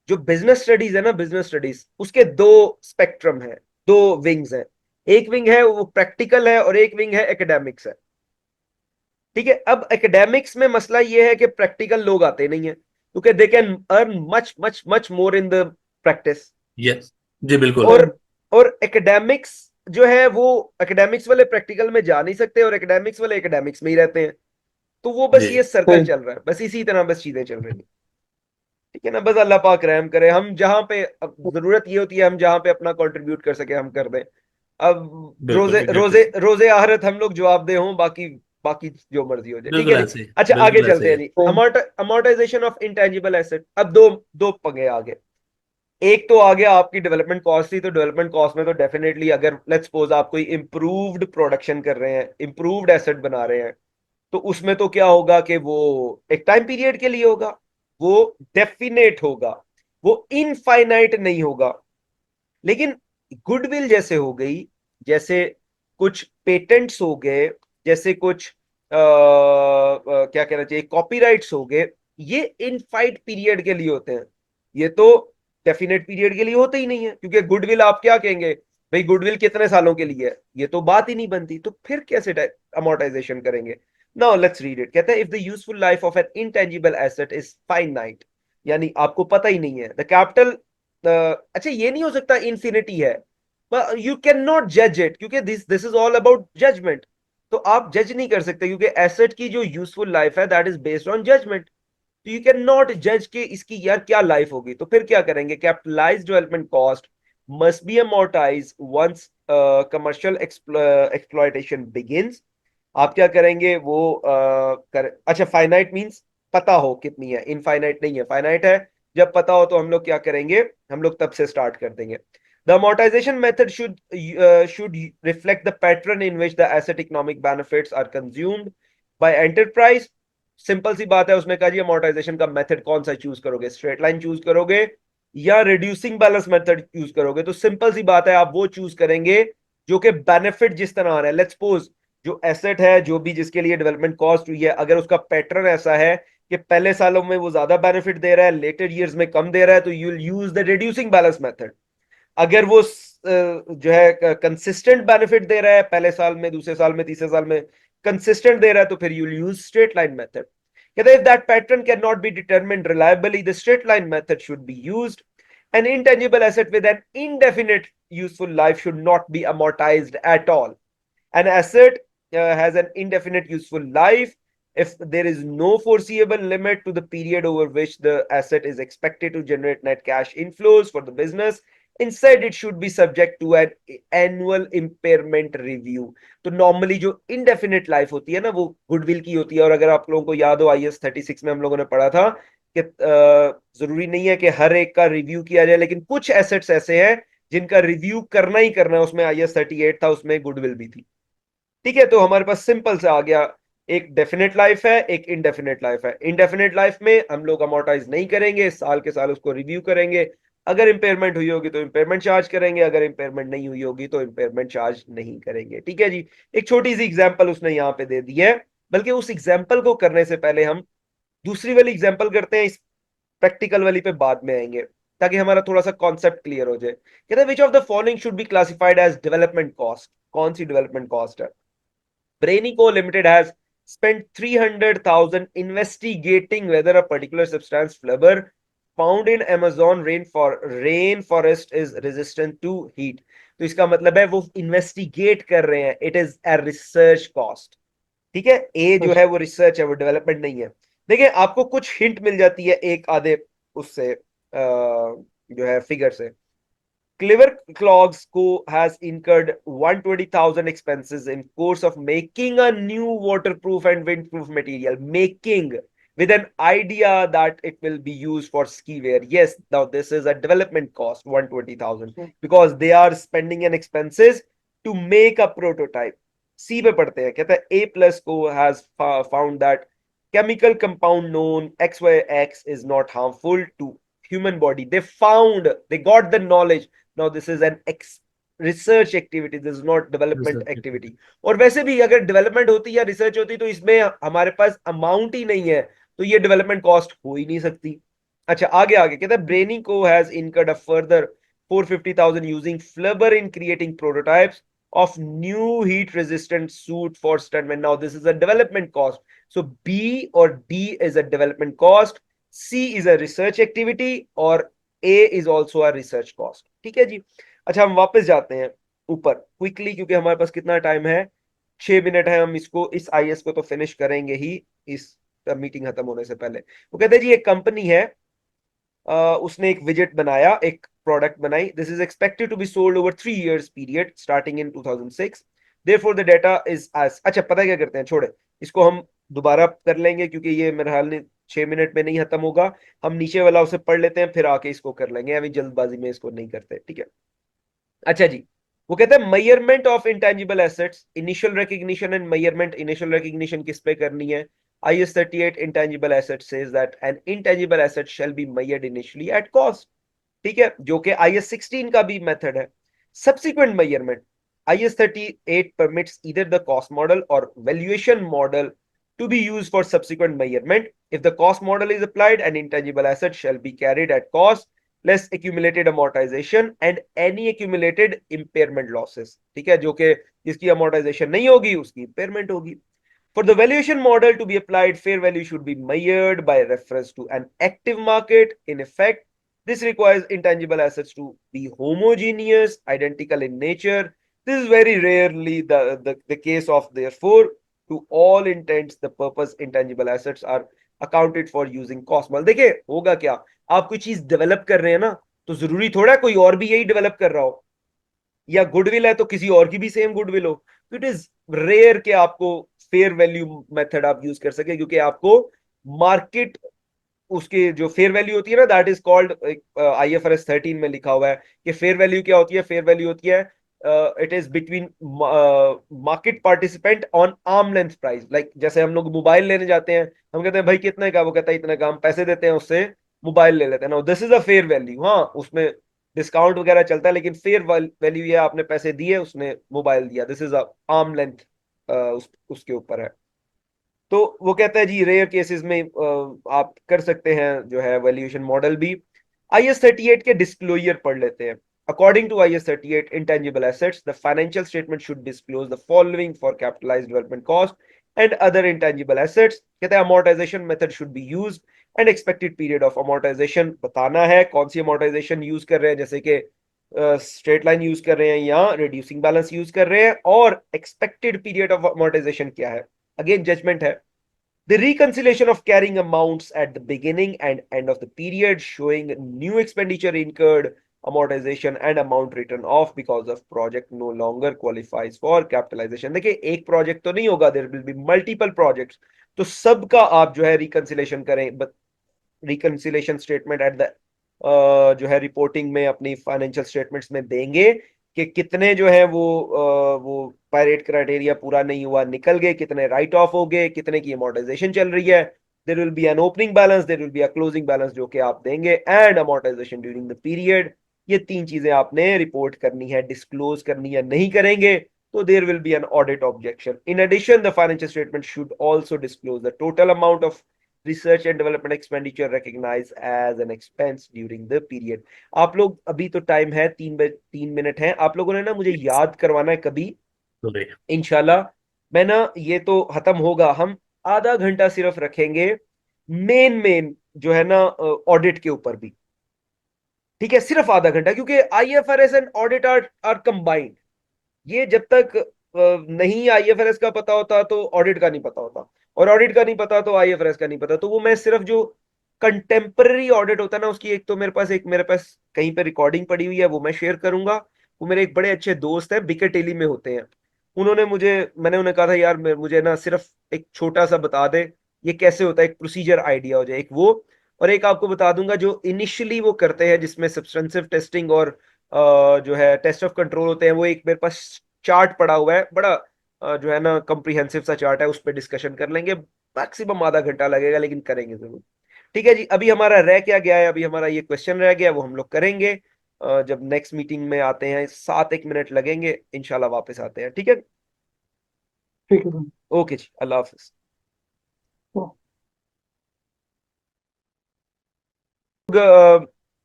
जो बिजनेस स्टडीज है ना, बिजनेस स्टडीज उसके दो स्पेक्ट्रम है, दो विंग्स है। एक विंग है वो प्रैक्टिकल है और एक विंग है एकेडमिक्स है। ठीक है, अब एकेडमिक्स में मसला ये है कि प्रैक्टिकल लोग आते नहीं है, क्योंकि they can earn much much much more in the practice. Yes जी, बिल्कुल। और एकेडमिक्स जो है वो, एकेडमिक्स वाले प्रैक्टिकल में जा नहीं सकते और एकेडमिक्स वाले एकेडमिक्स में ही रहते हैं। तो वो बस जी ये सर्कल सही। चल रहा है, बस इसी तरह बस चीजें चल रही हैं। ठीक है ना, बस अल्लाह पाक रहम करे, हम जहां पे अब जरूरत ये होती है हम जहां पे अपना कंट्रीब्यूट कर सके हम कर दें। अब बिल्कुल, रोजे एग्जैक्टली। रोजे रोजे आहरत हम लोग जवाब दे हों, बाकी बाकी जो मर्जी हो जाए। ठीक है बिल्कुल जी। ऐसे ही, अच्छा आगे बिल्कुल ऐसे चलते ही हैं है। जी। सही। अमोर्टाइजेशन ऑफ इंटेंजिबल एसेट, अब दो दो पंगे आगे। एक तो आ गया आपकी डेवलपमेंट कॉस्ट थी, तो डेवलपमेंट कॉस्ट में तो डेफिनेटली अगर लेट्स सपोज आप कोई इंप्रूव्ड प्रोडक्शन कर रहे हैं, इंप्रूव्ड एसेट बना रहे हैं, तो उसमें तो क्या होगा कि वो एक टाइम पीरियड के लिए होगा, वो डेफिनेट होगा, वो इनफाइनाइट नहीं होगा। लेकिन गुडविल जैसे हो गई, जैसे कुछ पेटेंट्स हो गए, जैसे कुछ क्या कहना चाहिए, कॉपीराइट्स हो गए, ये इनफाइट पीरियड के लिए होते हैं। ये तो डेफिनेट पीरियड के लिए होते ही नहीं है, क्योंकि गुडविल आप क्या कहेंगे, भाई गुडविल कितने सालों के लिए है, ये तो बात ही नहीं बनती, तो फिर कैसे अमोर्टाइजेशन करेंगे। Now let's read it. कहता है if the useful life of N intangible asset is finite, यानी आपको पता ही नहीं है द कैपिटल, अच्छा ये नहीं हो सकता इन्फिनिटी है, यू कैन नॉट जज इट, क्योंकि this is all about judgement. तो आप जज नहीं कर सकते, क्योंकि एसेट की जो यूजफुल लाइफ है that is based on judgement. तो यू कैन नॉट जज के इसकी यार क्या लाइफ होगी, तो फिर क्या करेंगे, capitalize development cost must be amortize once commercial exploitation begins. आप क्या करेंगे वो अच्छा फाइनाइट मींस पता हो कितनी है, इनफाइनाइट नहीं है, फाइनाइट है। जब पता हो तो हम लोग क्या करेंगे, हम लोग तब से स्टार्ट कर देंगे। The amortization method should reflect the pattern in which the asset economic benefits are consumed by enterprise। Simple सी बात है, उसने कहा जी amortization का मेथड कौन सा चूज करोगे, स्ट्रेट लाइन चूज करोगे या रिड्यूसिंग बैलेंस मेथड चूज करोगे। तो सिंपल सी बात है, आप वो चूज करेंगे जो कि बेनिफिट जिस तरह आ रहा है। लेट्स सपोज जो एसेट है, जो भी जिसके लिए डेवलपमेंट कॉस्ट हुई है, अगर उसका पैटर्न ऐसा है कि पहले सालों में वो ज्यादा बेनिफिट दे रहा है, लेटर ईयर्स में कम दे रहा है, तो you will use the reducing balance method. अगर वो जो है कंसिस्टेंट बेनिफिट दे रहा है, पहले साल में, दूसरे साल में, तीसरे साल में कंसिस्टेंट दे रहा है, तो फिर you will use straight line method. कहते हैं if that pattern cannot be determined reliably, the straight line method should be used. An intangible asset with an indefinite useful life should not be amortized at all. An asset has an indefinite useful life if there is no foreseeable limit to the period over which the asset is expected to generate net cash inflows for the business. Instead, it should be subject to an annual impairment review. तो normally जो indefinite life होती है ना, वो goodwill की होती है। और अगर आप लोगों को याद हो IAS 36 में हम लोगों ने पढ़ा था कि जरूरी नहीं है कि हर एक का रिव्यू किया जाए, लेकिन कुछ एसेट्स ऐसे हैं जिनका रिव्यू करना ही करना है। उसमें IAS 38 था, उसमें गुडविल भी थी। ठीक है, तो हमारे पास सिंपल से आ गया, एक डेफिनेट लाइफ है, एक इनडेफिनेट लाइफ है। इनडेफिनेट लाइफ में हम लोग अमोर्टाइज नहीं करेंगे, साल के साल उसको रिव्यू करेंगे। अगर इंपेयरमेंट हुई होगी तो इंपेयरमेंट चार्ज करेंगे, अगर इंपेयरमेंट नहीं हुई होगी तो इंपेयरमेंट चार्ज नहीं करेंगे। ठीक है जी। एक छोटी सी एग्जांपल उसने यहाँ पे दे दी है, बल्कि उस एग्जांपल को करने से पहले हम दूसरी वाली एग्जांपल करते हैं, इस प्रैक्टिकल वाली पे बाद में आएंगे, ताकि हमारा थोड़ा सा कॉन्सेप्ट क्लियर हो जाए। कहते हैं which of the following should be classified as development cost. कौन सी डेवलपमेंट कॉस्ट है। Brainico Limited has spent 300,000 investigating whether a particular substance flavor found in Amazon rain forest is resistant to heat. तो इसका मतलब है वो investigate कर रहे हैं, it is a research cost. ठीक है, ए जो है वो रिसर्च है, वो डेवलपमेंट नहीं है। देखिए आपको कुछ हिंट मिल जाती है एक आधे उससे जो है फिगर से। Clever Clogs Co. has incurred 120,000 expenses in course of making a new waterproof and windproof material. Making with an idea that it will be used for ski wear. Yes, now this is a development cost 120,000 because they are spending an expenses to make a prototype. C पे पढ़ते हैं, कहता है A plus Co has found that chemical compound known XYX is not harmful to human body. They got the knowledge. Now this is an research activity, this is not development activity. और वैसे भी अगर development होती या research होती तो इसमें हमारे पास अमाउंट ही नहीं है, तो ये डेवलपमेंट कॉस्ट हो ही नहीं सकती। अच्छा आगे आगे कहता है Brainy Co has incurred a further 450,000 using Flubber in creating prototypes of new heat resistant suit for stuntmen. Now this is a development cost, so B or D is a development cost, C is a research activity और A is also a research cost। ठीक है जी। अच्छा हम वापस जाते हैं ऊपर quickly, क्योंकि हमारे पास कितना टाइम है, 6 मिनट है। हम इसको इस आईएस को तो फिनिश करेंगे ही इस मीटिंग खत्म होने से पहले। वो कहते हैं जी एक कंपनी है, उसने एक विजेट बनाया, एक प्रोडक्ट बनाई। This is expected to be sold over 3 years period starting in 2006। Therefore the data is as. अच्छा पता है क्या करते हैं, छोड़े इसको, हम दोबारा कर लेंगे क्योंकि ये मेरे ख्याल में 6 मिनट में नहीं खत्म होगा। हम नीचे वाला उसे पढ़ लेते हैं फिर आके इसको कर लेंगे, अभी जल्दबाजी में इसको नहीं करते। ठीक है, अच्छा जी। वो कहते हैं measurement of intangible assets, initial recognition and measurement. Initial recognition किस पे करनी है? IS 38 intangible asset says that an intangible asset shall be measured initially at cost। ठीक है, जो कि IS 16 का भी मेथड है। Subsequent measurement, IS 38 permits either the cost model or valuation model to be used for subsequent measurement. If the cost model is applied, an intangible asset shall be carried at cost less accumulated amortization and any accumulated impairment losses। ठीक है, जो कि जिसकी amortization नहीं होगी उसकी impairment होगी। For the valuation model to be applied, fair value should be measured by reference to an active market in effect. This requires intangible assets to be homogeneous, identical in nature. This is very rarely the case of, therefore, to all intents, the purpose intangible assets are accounted for using cost model। देखिए होगा क्या, आप कोई चीज develop कर रहे हैं ना, तो जरूरी थोड़ा कोई और भी यही डेवलप कर रहा हो, या गुडविल है तो किसी और की भी सेम गुडविल हो। तो इट इज रेयर कि आपको फेयर वैल्यू मेथड आप यूज कर सके, क्योंकि आपको मार्केट उसके जो फेयर वैल्यू होती है ना, दैट इज कॉल्ड, IFRS 13 में लिखा हुआ है कि फेयर वैल्यू क्या होती है। फेयर वैल्यू होती है it is between market participant on arm length price. Like जैसे हम लोग मोबाइल लेने जाते हैं, हम कहते हैं भाई कितने का, वो कहता है इतने का, हम पैसे देते हैं उससे मोबाइल ले लेते हैं ना, this is a fair value. हाँ उसमें डिस्काउंट वगैरह चलता है, लेकिन फेयर वैल्यू ये आपने पैसे दिए, उसने मोबाइल दिया, दिस इज आर्म लेंथ उसके ऊपर है। तो वो कहता है जी रेयर केसेस में आप कर सकते हैं जो है वैल्यूएशन मॉडल भी। IS 38 के डिस्क्लोजर पढ़ लेते हैं। According to IS 38 intangible assets, the financial statement should disclose the following for capitalized development cost and other intangible assets. कहते हैं amortization method should be used and expected period of amortization बताना है, कौन सी amortisation use कर रहे हैं, जैसे कि स्ट्रेट लाइन यूज कर रहे हैं या रिड्यूसिंग बैलेंस यूज कर रहे हैं, और एक्सपेक्टेड पीरियड ऑफ अमोर्टाइजेशन क्या है, अगेन जजमेंट है। The reconciliation of carrying amounts at the beginning and end of the period showing new expenditure incurred, amortization and amount written off because of project no longer qualifies for capitalization। देखिए एक project तो नहीं होगा, there will be multiple projects, तो सबका आप जो है रिकंसिलेशन करें, रिकंसिलेशन स्टेटमेंट एट द जो है रिपोर्टिंग में अपनी फाइनेंशियल स्टेटमेंट्स में देंगे कि कितने जो है वो पायरेट क्राइटेरिया पूरा नहीं हुआ निकल गए, कितने राइट ऑफ हो गए, कितने की अमोर्टाइजेशन चल रही है। There will be an opening balance, there will be a closing balance जो कि आप देंगे, and amortization during the period. ये 3 चीजें आपने रिपोर्ट करनी है, डिस्क्लोज करनी है। नहीं करेंगे तो there will be an audit objection. In addition the financial statement should also disclose the total amount of research and development expenditure recognized as an expense during the period। आप लोग अभी तो टाइम है 3 मिनट है, आप लोगों ने ना मुझे याद करवाना है कभी इंशाल्लाह। मैं ना ये तो खत्म होगा, हम आधा घंटा सिर्फ रखेंगे मेन जो है ना ऑडिट के ऊपर भी, ठीक है, सिर्फ आधा घंटा, क्योंकि IFRS and audit are combined. ये जब तक नहीं आईएफआरएस का पता होता तो ऑडिट का नहीं पता होता, और ऑडिट का नहीं पता तो आईएफआरएस का नहीं पता। तो वो मैं सिर्फ जो कंटेम्पररी ऑडिट होता है ना उसकी, एक मेरे पास कहीं पे रिकॉर्डिंग पड़ी हुई है, वो मैं शेयर करूंगा। वो मेरे एक बड़े अच्छे दोस्त हैं, बिकर टेली में होते हैं। मैंने उन्हें कहा था यार मुझे ना सिर्फ एक छोटा सा बता दे ये कैसे होता है, एक प्रोसीजर आइडिया हो जाए, एक वो। और एक आपको बता दूंगा जो इनिशियली वो करते हैं जिसमें सब्सटेंसिव टेस्टिंग और जो है टेस्ट ऑफ कंट्रोल होते हैं, वो एक मेरे पास चार्ट पड़ा हुआ है बड़ा, जो है ना कम्प्रीहेंसिव सा चार्ट है, उस पर डिस्कशन कर लेंगे। मैक्सिमम आधा घंटा लगेगा, लेकिन करेंगे जरूर। ठीक है जी, अभी हमारा रह क्या गया है, अभी हमारा ये क्वेश्चन रह गया, वो हम लोग करेंगे जब नेक्स्ट मीटिंग में आते हैं। 7 एक मिनट लगेंगे, इंशाल्लाह वापस आते हैं, ठीक है। ठीक है सर। ओके जी, अल्लाह हाफिज। तो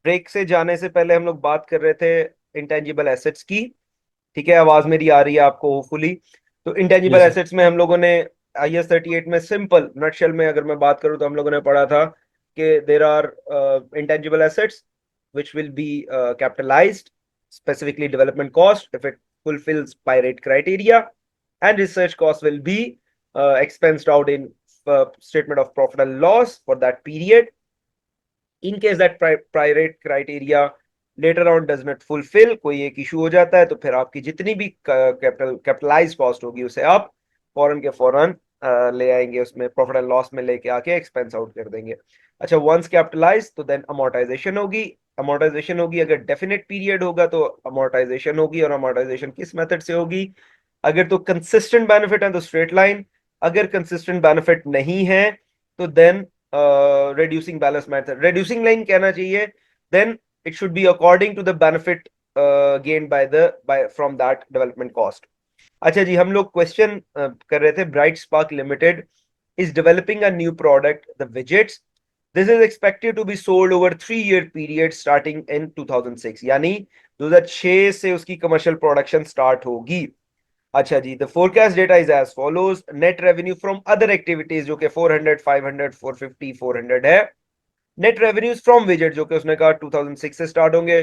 ब्रेक से जाने से पहले हम लोग बात कर रहे थे इंटेंजिबल एसेट्स की। ठीक है, आवाज मेरी आ रही है आपको होपफुली। तो इंटेंजिबल यस सर। एसेट्स में हम लोगों ने IS 38 में सिंपल नटशेल में अगर मैं बात करूं तो हम लोगों ने पढ़ा था कि there are intangible assets which will be capitalized, specifically development cost if it fulfills Pirate criteria, and research cost will be expensed out in statement of profit and loss for that period. In case that Pirate criteria later on does not fulfill, कोई एक issue हो जाता है, तो फिर आपकी जितनी भी कैपिटलाइज कॉस्ट होगी उसे आप फौरन के फौरन ले आएंगे, उसमें प्रॉफिट एंड लॉस में लेके आके एक्सपेंस आउट कर देंगे। अच्छा, वंस कैपिटलाइज तो देन अमोर्टाइजेशन होगी। अमोर्टाइजेशन होगी अगर डेफिनेट पीरियड होगा तो अमोर्टाइजेशन होगी, और अमोर्टाइजेशन किस मेथड से होगी? अगर तो कंसिस्टेंट बेनिफिट है तो स्ट्रेट लाइन, अगर कंसिस्टेंट बेनिफिट नहीं है तो then reducing balance method, reducing line कहना चाहिए, then it should be according to the benefit gained by from that development cost. अच्छा जी, हम लोग क्वेश्चन कर रहे थे, bright spark limited is developing a new product, the widgets. This is expected to be sold over 3 year period starting in 2006, यानी 2006 से उसकी commercial production start होगी। अच्छा जी, the forecast data is as follows. Net revenue from other activities जो कि 400, 500, 450, 400 है। Net revenues from विजेट जो कि उसने कहा 2006 से स्टार्ट होंगे,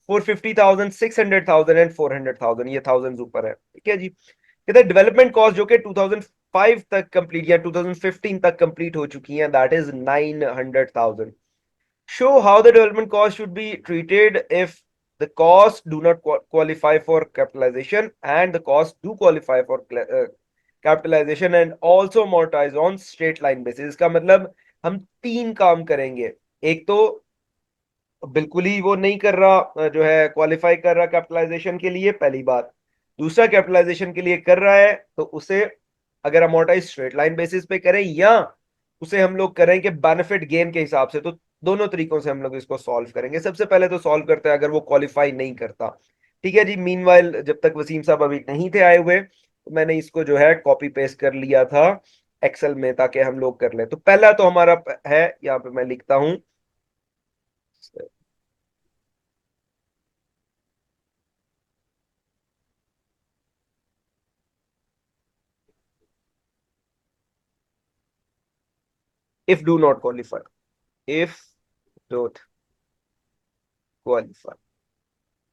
450,000, 600,000 एंड 400,000, ये थाउजेंड ऊपर है, ठीक है जी। कहते हैं डेवलपमेंट कॉस्ट जो कि 2005 तक कंप्लीट या 2015 तक कंप्लीट हो चुकी हैं, that is 900,000। Show how the development cost should be treated if the costs do not qualify for capitalization and the costs do qualify for capitalization and also amortize on straight line basis। इसका मतलब हम 3 काम करेंगे। एक तो बिल्कुल ही वो नहीं कर रहा, जो है क्वालिफाई कर रहा कैपिटलाइजेशन के लिए, पहली बात। दूसरा, कैपिटलाइजेशन के लिए कर रहा है तो उसे अगर अमोर्टाइज स्ट्रेट लाइन बेसिस पे करें, या उसे हम लोग करें कि बेनिफिट गेन के हिसाब से, तो दोनों तरीकों से हम लोग इसको सॉल्व करेंगे। सबसे पहले तो सॉल्व करते हैं अगर वो क्वालिफाई नहीं करता, ठीक है जी। मीनवाइल जब तक वसीम साहब अभी नहीं थे आए हुए, तो मैंने इसको जो है कॉपी पेस्ट कर लिया था एक्सेल में, ताकि हम लोग कर लें। तो पहला तो हमारा है, यहाँ पे मैं लिखता हूं, if do not qualify, if don't qualify,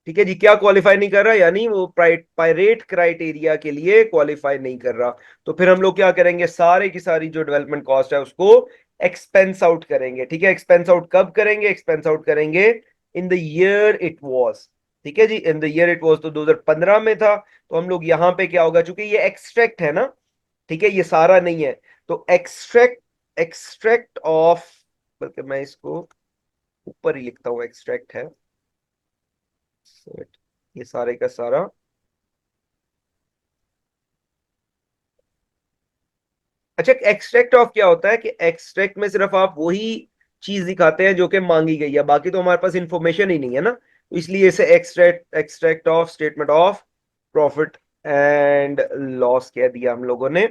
ठीक है जी। क्या क्वालिफाई नहीं कर रहा? यानी वो पायरेट क्राइटेरिया के लिए क्वालिफाई नहीं कर रहा। तो फिर हम लोग क्या करेंगे, सारे की सारी जो डेवलपमेंट कॉस्ट है उसको एक्सपेंस आउट करेंगे, ठीक है। एक्सपेंस आउट कब करेंगे? एक्सपेंस आउट करेंगे in the year it was, ठीक है जी। In the year it was तो 2015 में था। तो हम लोग यहाँ पे क्या होगा, चूंकि ये एक्सट्रैक्ट है ना, ठीक है, ये सारा नहीं है, तो एक्सट्रैक्ट ऑफ, बल्कि मैं इसको ऊपर ही लिखता हूं, एक्सट्रैक्ट है ये सारे का सारा। अच्छा, एक्सट्रैक्ट ऑफ क्या होता है कि एक्सट्रैक्ट में सिर्फ आप वही चीज दिखाते हैं जो कि मांगी गई है, बाकी तो हमारे पास इंफॉर्मेशन ही नहीं है ना, तो इसलिए इसे extract of statement of profit and loss कह दिया हम लोगों ने।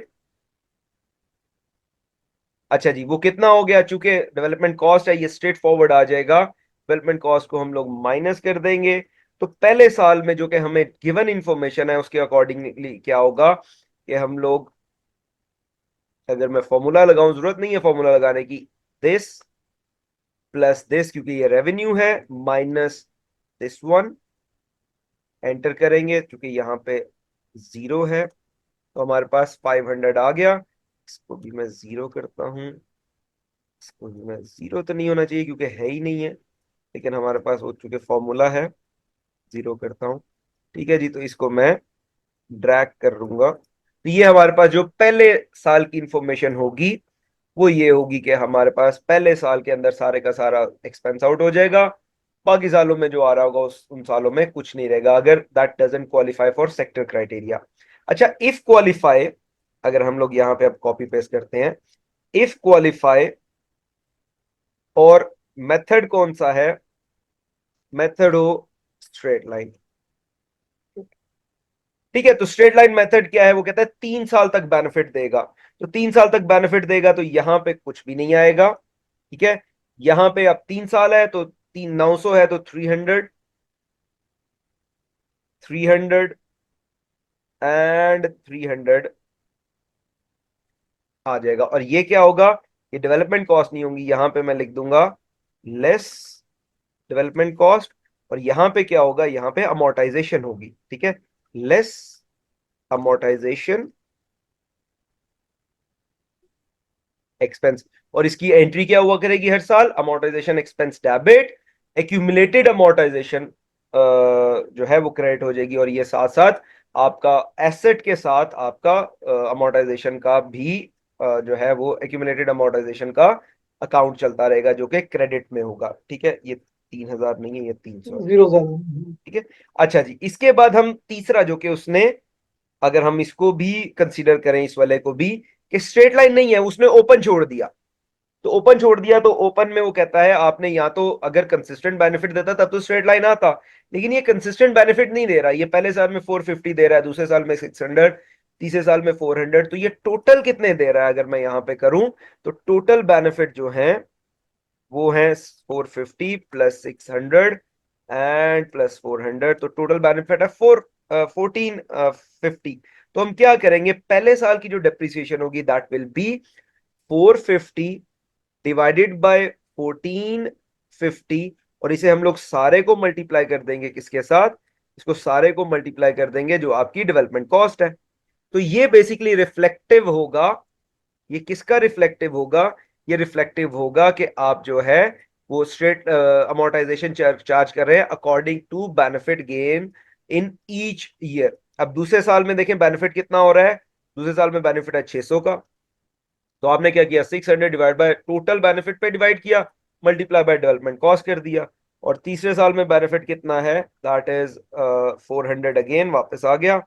अच्छा जी, वो कितना हो गया? चूंकि डेवलपमेंट कॉस्ट है, ये स्ट्रेट फॉरवर्ड आ जाएगा। डेवलपमेंट कॉस्ट को हम लोग माइनस कर देंगे। तो पहले साल में जो कि हमें गिवन इंफॉर्मेशन है उसके अकॉर्डिंगली क्या होगा कि हम लोग, अगर मैं फॉर्मूला लगाऊं, जरूरत नहीं है फॉर्मूला लगाने की, दिस प्लस दिस, क्योंकि ये रेवेन्यू है, माइनस दिस वन, एंटर करेंगे क्योंकि यहाँ पे 0 है, तो हमारे पास 500 आ गया। इसको भी मैं 0 करता हूँ, इसको भी मैं 0 तो नहीं होना चाहिए क्योंकि है ही नहीं है, लेकिन हमारे पास हो चुके फॉर्मूला है, 0 करता हूँ। ठीक है जी, तो इसको मैं ड्रैग कर लूंगा। तो ये हमारे पास जो पहले साल की इंफॉर्मेशन होगी वो ये होगी कि हमारे पास पहले साल के अंदर सारे का सारा एक्सपेंस आउट हो जाएगा, बाकी सालों में जो आ रहा होगा उन सालों में कुछ नहीं रहेगा, अगर that doesn't qualify for sector criteria. अच्छा, इफ क्वालिफाई, अगर हम लोग यहाँ पे अब कॉपी पेस्ट करते हैं, इफ क्वालिफाई, और मेथड कौन सा है, मेथड हो स्ट्रेट लाइन। ठीक है, तो स्ट्रेट लाइन मेथड क्या है, वो कहता है 3 साल तक बेनिफिट देगा। तो 3 साल तक बेनिफिट देगा तो यहां पे कुछ भी नहीं आएगा। ठीक है, यहां पे अब 3 साल है तो 900 है तो 300, 300 एंड 300 आ जाएगा। और ये क्या होगा, ये डेवलपमेंट कॉस्ट नहीं होंगी, यहां पे मैं लिख दूंगा लेस डेवलपमेंट कॉस्ट, और यहां पे क्या होगा, यहां पे अमोर्टाइजेशन होगी। ठीक है, लेस अमोर्टाइजेशन एक्सपेंस, और इसकी एंट्री क्या हुआ करेगी हर साल, amortisation expense debit, accumulated amortisation जो है वो क्रेडिट हो जाएगी, और ये साथ साथ आपका एसेट के साथ आपका अमोर्टाइजेशन का भी जो है वो एक्यूमुलेटेड अमोर्टाइजेशन का अकाउंट चलता रहेगा जो कि क्रेडिट में होगा। ठीक है, ये 3000 नहीं है, ये 300। 0 ज्यादा। ठीक है, अच्छा जी, इसके बाद हम तीसरा जो कि उसने, अगर हम इसको भी कंसीडर करें, इस वाले को भी, कि स्ट्रेट लाइन नहीं है, उसने ओपन छोड़ दिया। तो ओपन छोड़ दिया तो ओपन में वो कहता है आपने या तो अगर कंसिस्टेंट बेनिफिट देता तब तो स्ट्रेट लाइन आता, लेकिन ये कंसिस्टेंट बेनिफिट नहीं दे रहा, ये पहले साल में 450 दे रहा है, दूसरे साल में 600, तीसरे साल में 400, तो ये टोटल कितने दे रहा है, अगर मैं यहां पे करूं तो टोटल बेनिफिट जो है वो है 450 प्लस 600 एंड प्लस 400, तो टोटल बेनिफिट है 1450। तो हम क्या करेंगे, पहले साल की जो डेप्रिसिएशन होगी that will be 450 divided by 1450, और इसे हम लोग सारे को मल्टीप्लाई कर देंगे किसके साथ, इसको सारे को मल्टीप्लाई कर देंगे जो आपकी डेवलपमेंट कॉस्ट है। तो ये बेसिकली रिफ्लेक्टिव होगा, ये किसका रिफ्लेक्टिव होगा, ये रिफ्लेक्टिव होगा कि आप जो है वो स्ट्रेट अमोर्टाइजेशन चार्ज कर रहे हैं according to benefit gain in each year. अब दूसरे साल में देखें बेनिफिट कितना हो रहा है, दूसरे साल में बेनिफिट है 600 का, तो आपने क्या किया, 600 डिवाइड बाय टोटल बेनिफिट पे डिवाइड किया, मल्टीप्लाई बाय डेवलपमेंट कॉस्ट कर दिया, और तीसरे साल में बेनिफिट कितना है, दैट इज 400, अगेन वापस आ गया,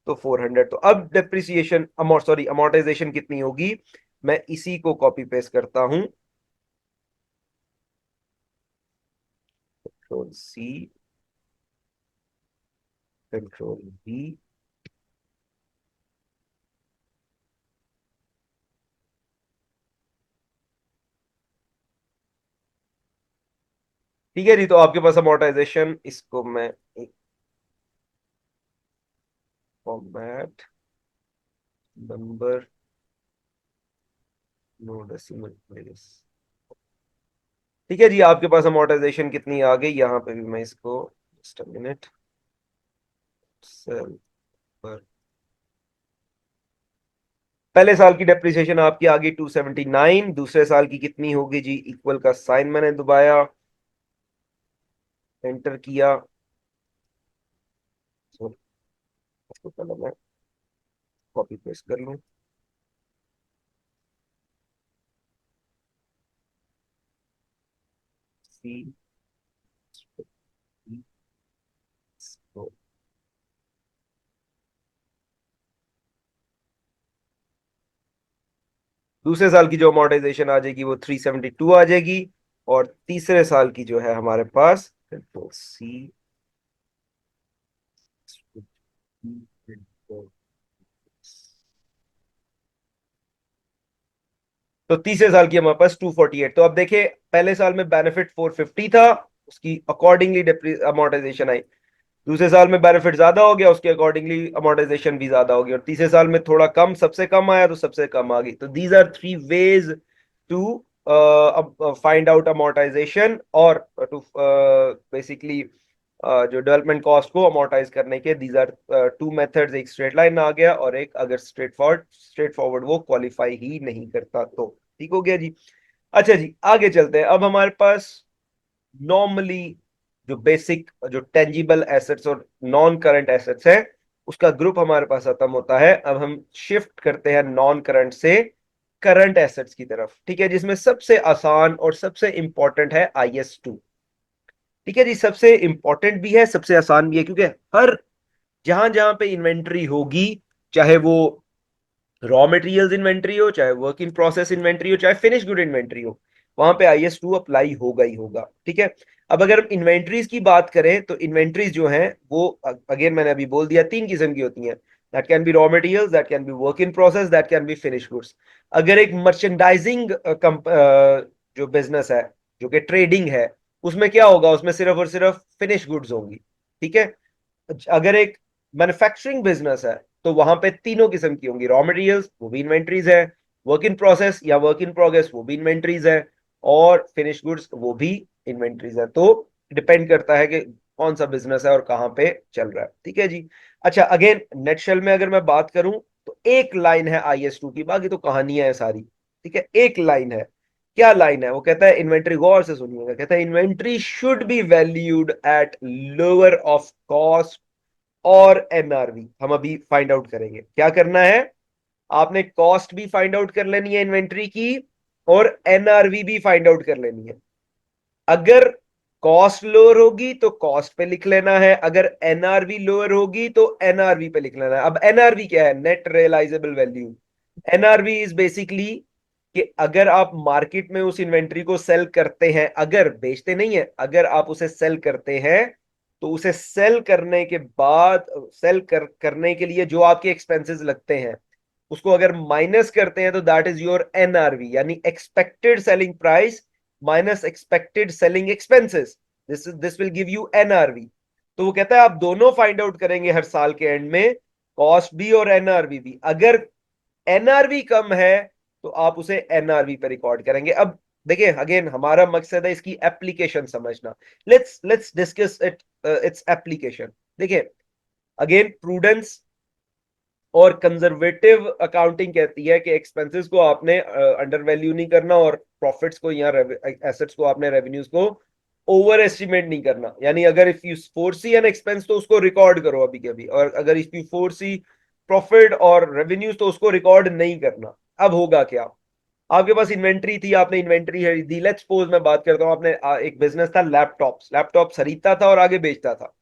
तो 400। तो अब डेप्रिसिएशन सॉरी अमोर्टाइजेशन कितनी होगी, मैं इसी को कॉपी पेस्ट करता हूं, कंट्रोल सी, कंट्रोल वी, ठीक है जी। तो आपके पास अमोर्टाइजेशन, इसको मैं एक format number no decimal place, ठीक है जी, आपके पास अमोर्टाइजेशन कितनी आ गई, यहां पे भी मैं इसको जस्ट अ मिनट सेल पर, पहले साल की डेप्रिसिएशन आपकी आ गई 279, दूसरे साल की कितनी होगी जी, इक्वल का साइन मैंने दबाया, एंटर किया, Sorry, इसको पहले मैं कॉपी पेस्ट कर लूं, सी, दूसरे साल की जो अमोर्टाइजेशन आ जाएगी वो 372 आ जाएगी, और तीसरे साल की जो है हमारे पास कंट्रोल सी, तो तीसरे साल की हमारे पास 248। तो अब देखिए पहले साल में बेनिफिट 450 था, उसकी अकॉर्डिंगली अमोर्टाइजेशन आई, दूसरे साल में बेनिफिट ज्यादा हो गया, उसके अकॉर्डिंगली अमोर्टाइजेशन भी ज्यादा हो गई, और तीसरे साल में थोड़ा कम, सबसे कम आया तो सबसे कम आ गई। तो these are three ways to find out amortization और टू बेसिकली जो डेवलपमेंट कॉस्ट को अमोर्टाइज करने के, दीज आर टू मेथड्स। एक स्ट्रेट लाइन आ गया और एक अगर स्ट्रेट फॉरवर्ड वो क्वालिफाई ही नहीं करता तो। ठीक हो गया जी। अच्छा जी, आगे चलते हैं। अब हमारे पास नॉर्मली जो बेसिक जो टेंजिबल एसेट्स और नॉन करंट एसेट्स है उसका ग्रुप हमारे पास खत्म होता है। अब हम शिफ्ट करते हैं नॉन करंट से करंट एसेट्स की तरफ। ठीक है, जिसमें सबसे आसान और सबसे इंपॉर्टेंट है IS2। ठीक है जी, सबसे इंपॉर्टेंट भी है, सबसे आसान भी है, क्योंकि हर जहां जहां पे इन्वेंट्री होगी, चाहे वो रॉ मटेरियल्स इन्वेंट्री हो, चाहे वर्क इन प्रोसेस इन्वेंट्री हो, चाहे फिनिश गुड इन्वेंट्री हो, वहां पे IS2 अप्लाई होगा ही होगा। ठीक है, अब अगर हम इन्वेंट्रीज की बात करें तो इन्वेंट्रीज जो हैं वो अगेन मैंने अभी बोल दिया 3 किस्म की होती हैं। That can be raw materials, that can be work in process, that can be finish goods. अगर एक मर्चेंडाइजिंग जो बिजनेस है, जो कि ट्रेडिंग है, उसमें क्या होगा, उसमें सिर्फ और सिर्फ फिनिश गुड्स होंगी। ठीक है, अगर एक मैन्युफैक्चरिंग बिजनेस है तो वहां पे 3 किस्म की होंगी, रॉ मटेरियल्स वो भी इन्वेंट्रीज है, वर्क इन प्रोसेस या वर्क इन प्रोग्रेस वो भी इन्वेंट्रीज है, और फिनिश गुड्स वो भी इन्वेंट्रीज है। तो डिपेंड करता है कि कौन सा बिजनेस है और कहां पे चल रहा है। ठीक है जी। अच्छा, अगेन नेटशेल में अगर मैं बात करूं तो एक लाइन है IS2 की, बाकी तो कहानियां है सारी। ठीक है, एक लाइन है। क्या लाइन है? वो कहता है इन्वेंट्री, गौर से सुनिएगा, कहता है inventory should be valued at lower of cost और NRV। हम अभी फाइंड आउट करेंगे क्या करना है। आपने कॉस्ट भी फाइंड आउट कर लेनी है इन्वेंट्री की, और NRV भी फाइंड आउट कर लेनी है। अगर कॉस्ट लोअर होगी तो कॉस्ट पे लिख लेना है, अगर NRV लोअर होगी तो NRV पे लिख लेना है। अब NRV क्या है? Net realisable value. NRV is basically कि अगर आप मार्केट में उस इन्वेंट्री को सेल करते हैं, अगर बेचते नहीं है, अगर आप उसे सेल करते हैं, तो उसे सेल करने के बाद करने के लिए जो आपके एक्सपेंसेस लगते हैं उसको अगर माइनस करते हैं तो दैट इज योर NRV, यानी expected selling price minus expected selling expenses. This will give you NRV। तो वो कहता है आप दोनों फाइंड आउट करेंगे हर साल के एंड में, कॉस्ट भी और NRV भी। अगर NRV कम है तो आप उसे NRV पे रिकॉर्ड करेंगे। अब देखिए, अगेन हमारा मकसद है इसकी एप्लीकेशन समझना। Let's discuss its application. देखिए, अगेन प्रूडेंस और कंजर्वेटिव अकाउंटिंग कहती है कि एक्सपेंसेस को आपने अंडर वैल्यू नहीं करना, और प्रॉफिट्स को या एसेट्स को आपने रेवेन्यूज को ओवर एस्टिमेट नहीं करना। यानी अगर if you foresee an expense तो उसको रिकॉर्ड करो अभी के अभी, और अगर इफ यू फोरसी प्रॉफिट और रेवेन्यूज तो उसको रिकॉर्ड नहीं करना। अब होगा क्या? आपके पास इन्वेंट्री थी, आपने इन्वेंट्री खरीदी। लेट्स सपोज मैं बात करता हूं, आपने एक बिजनेस था लैपटॉप खरीदता था और आगे बेचता था।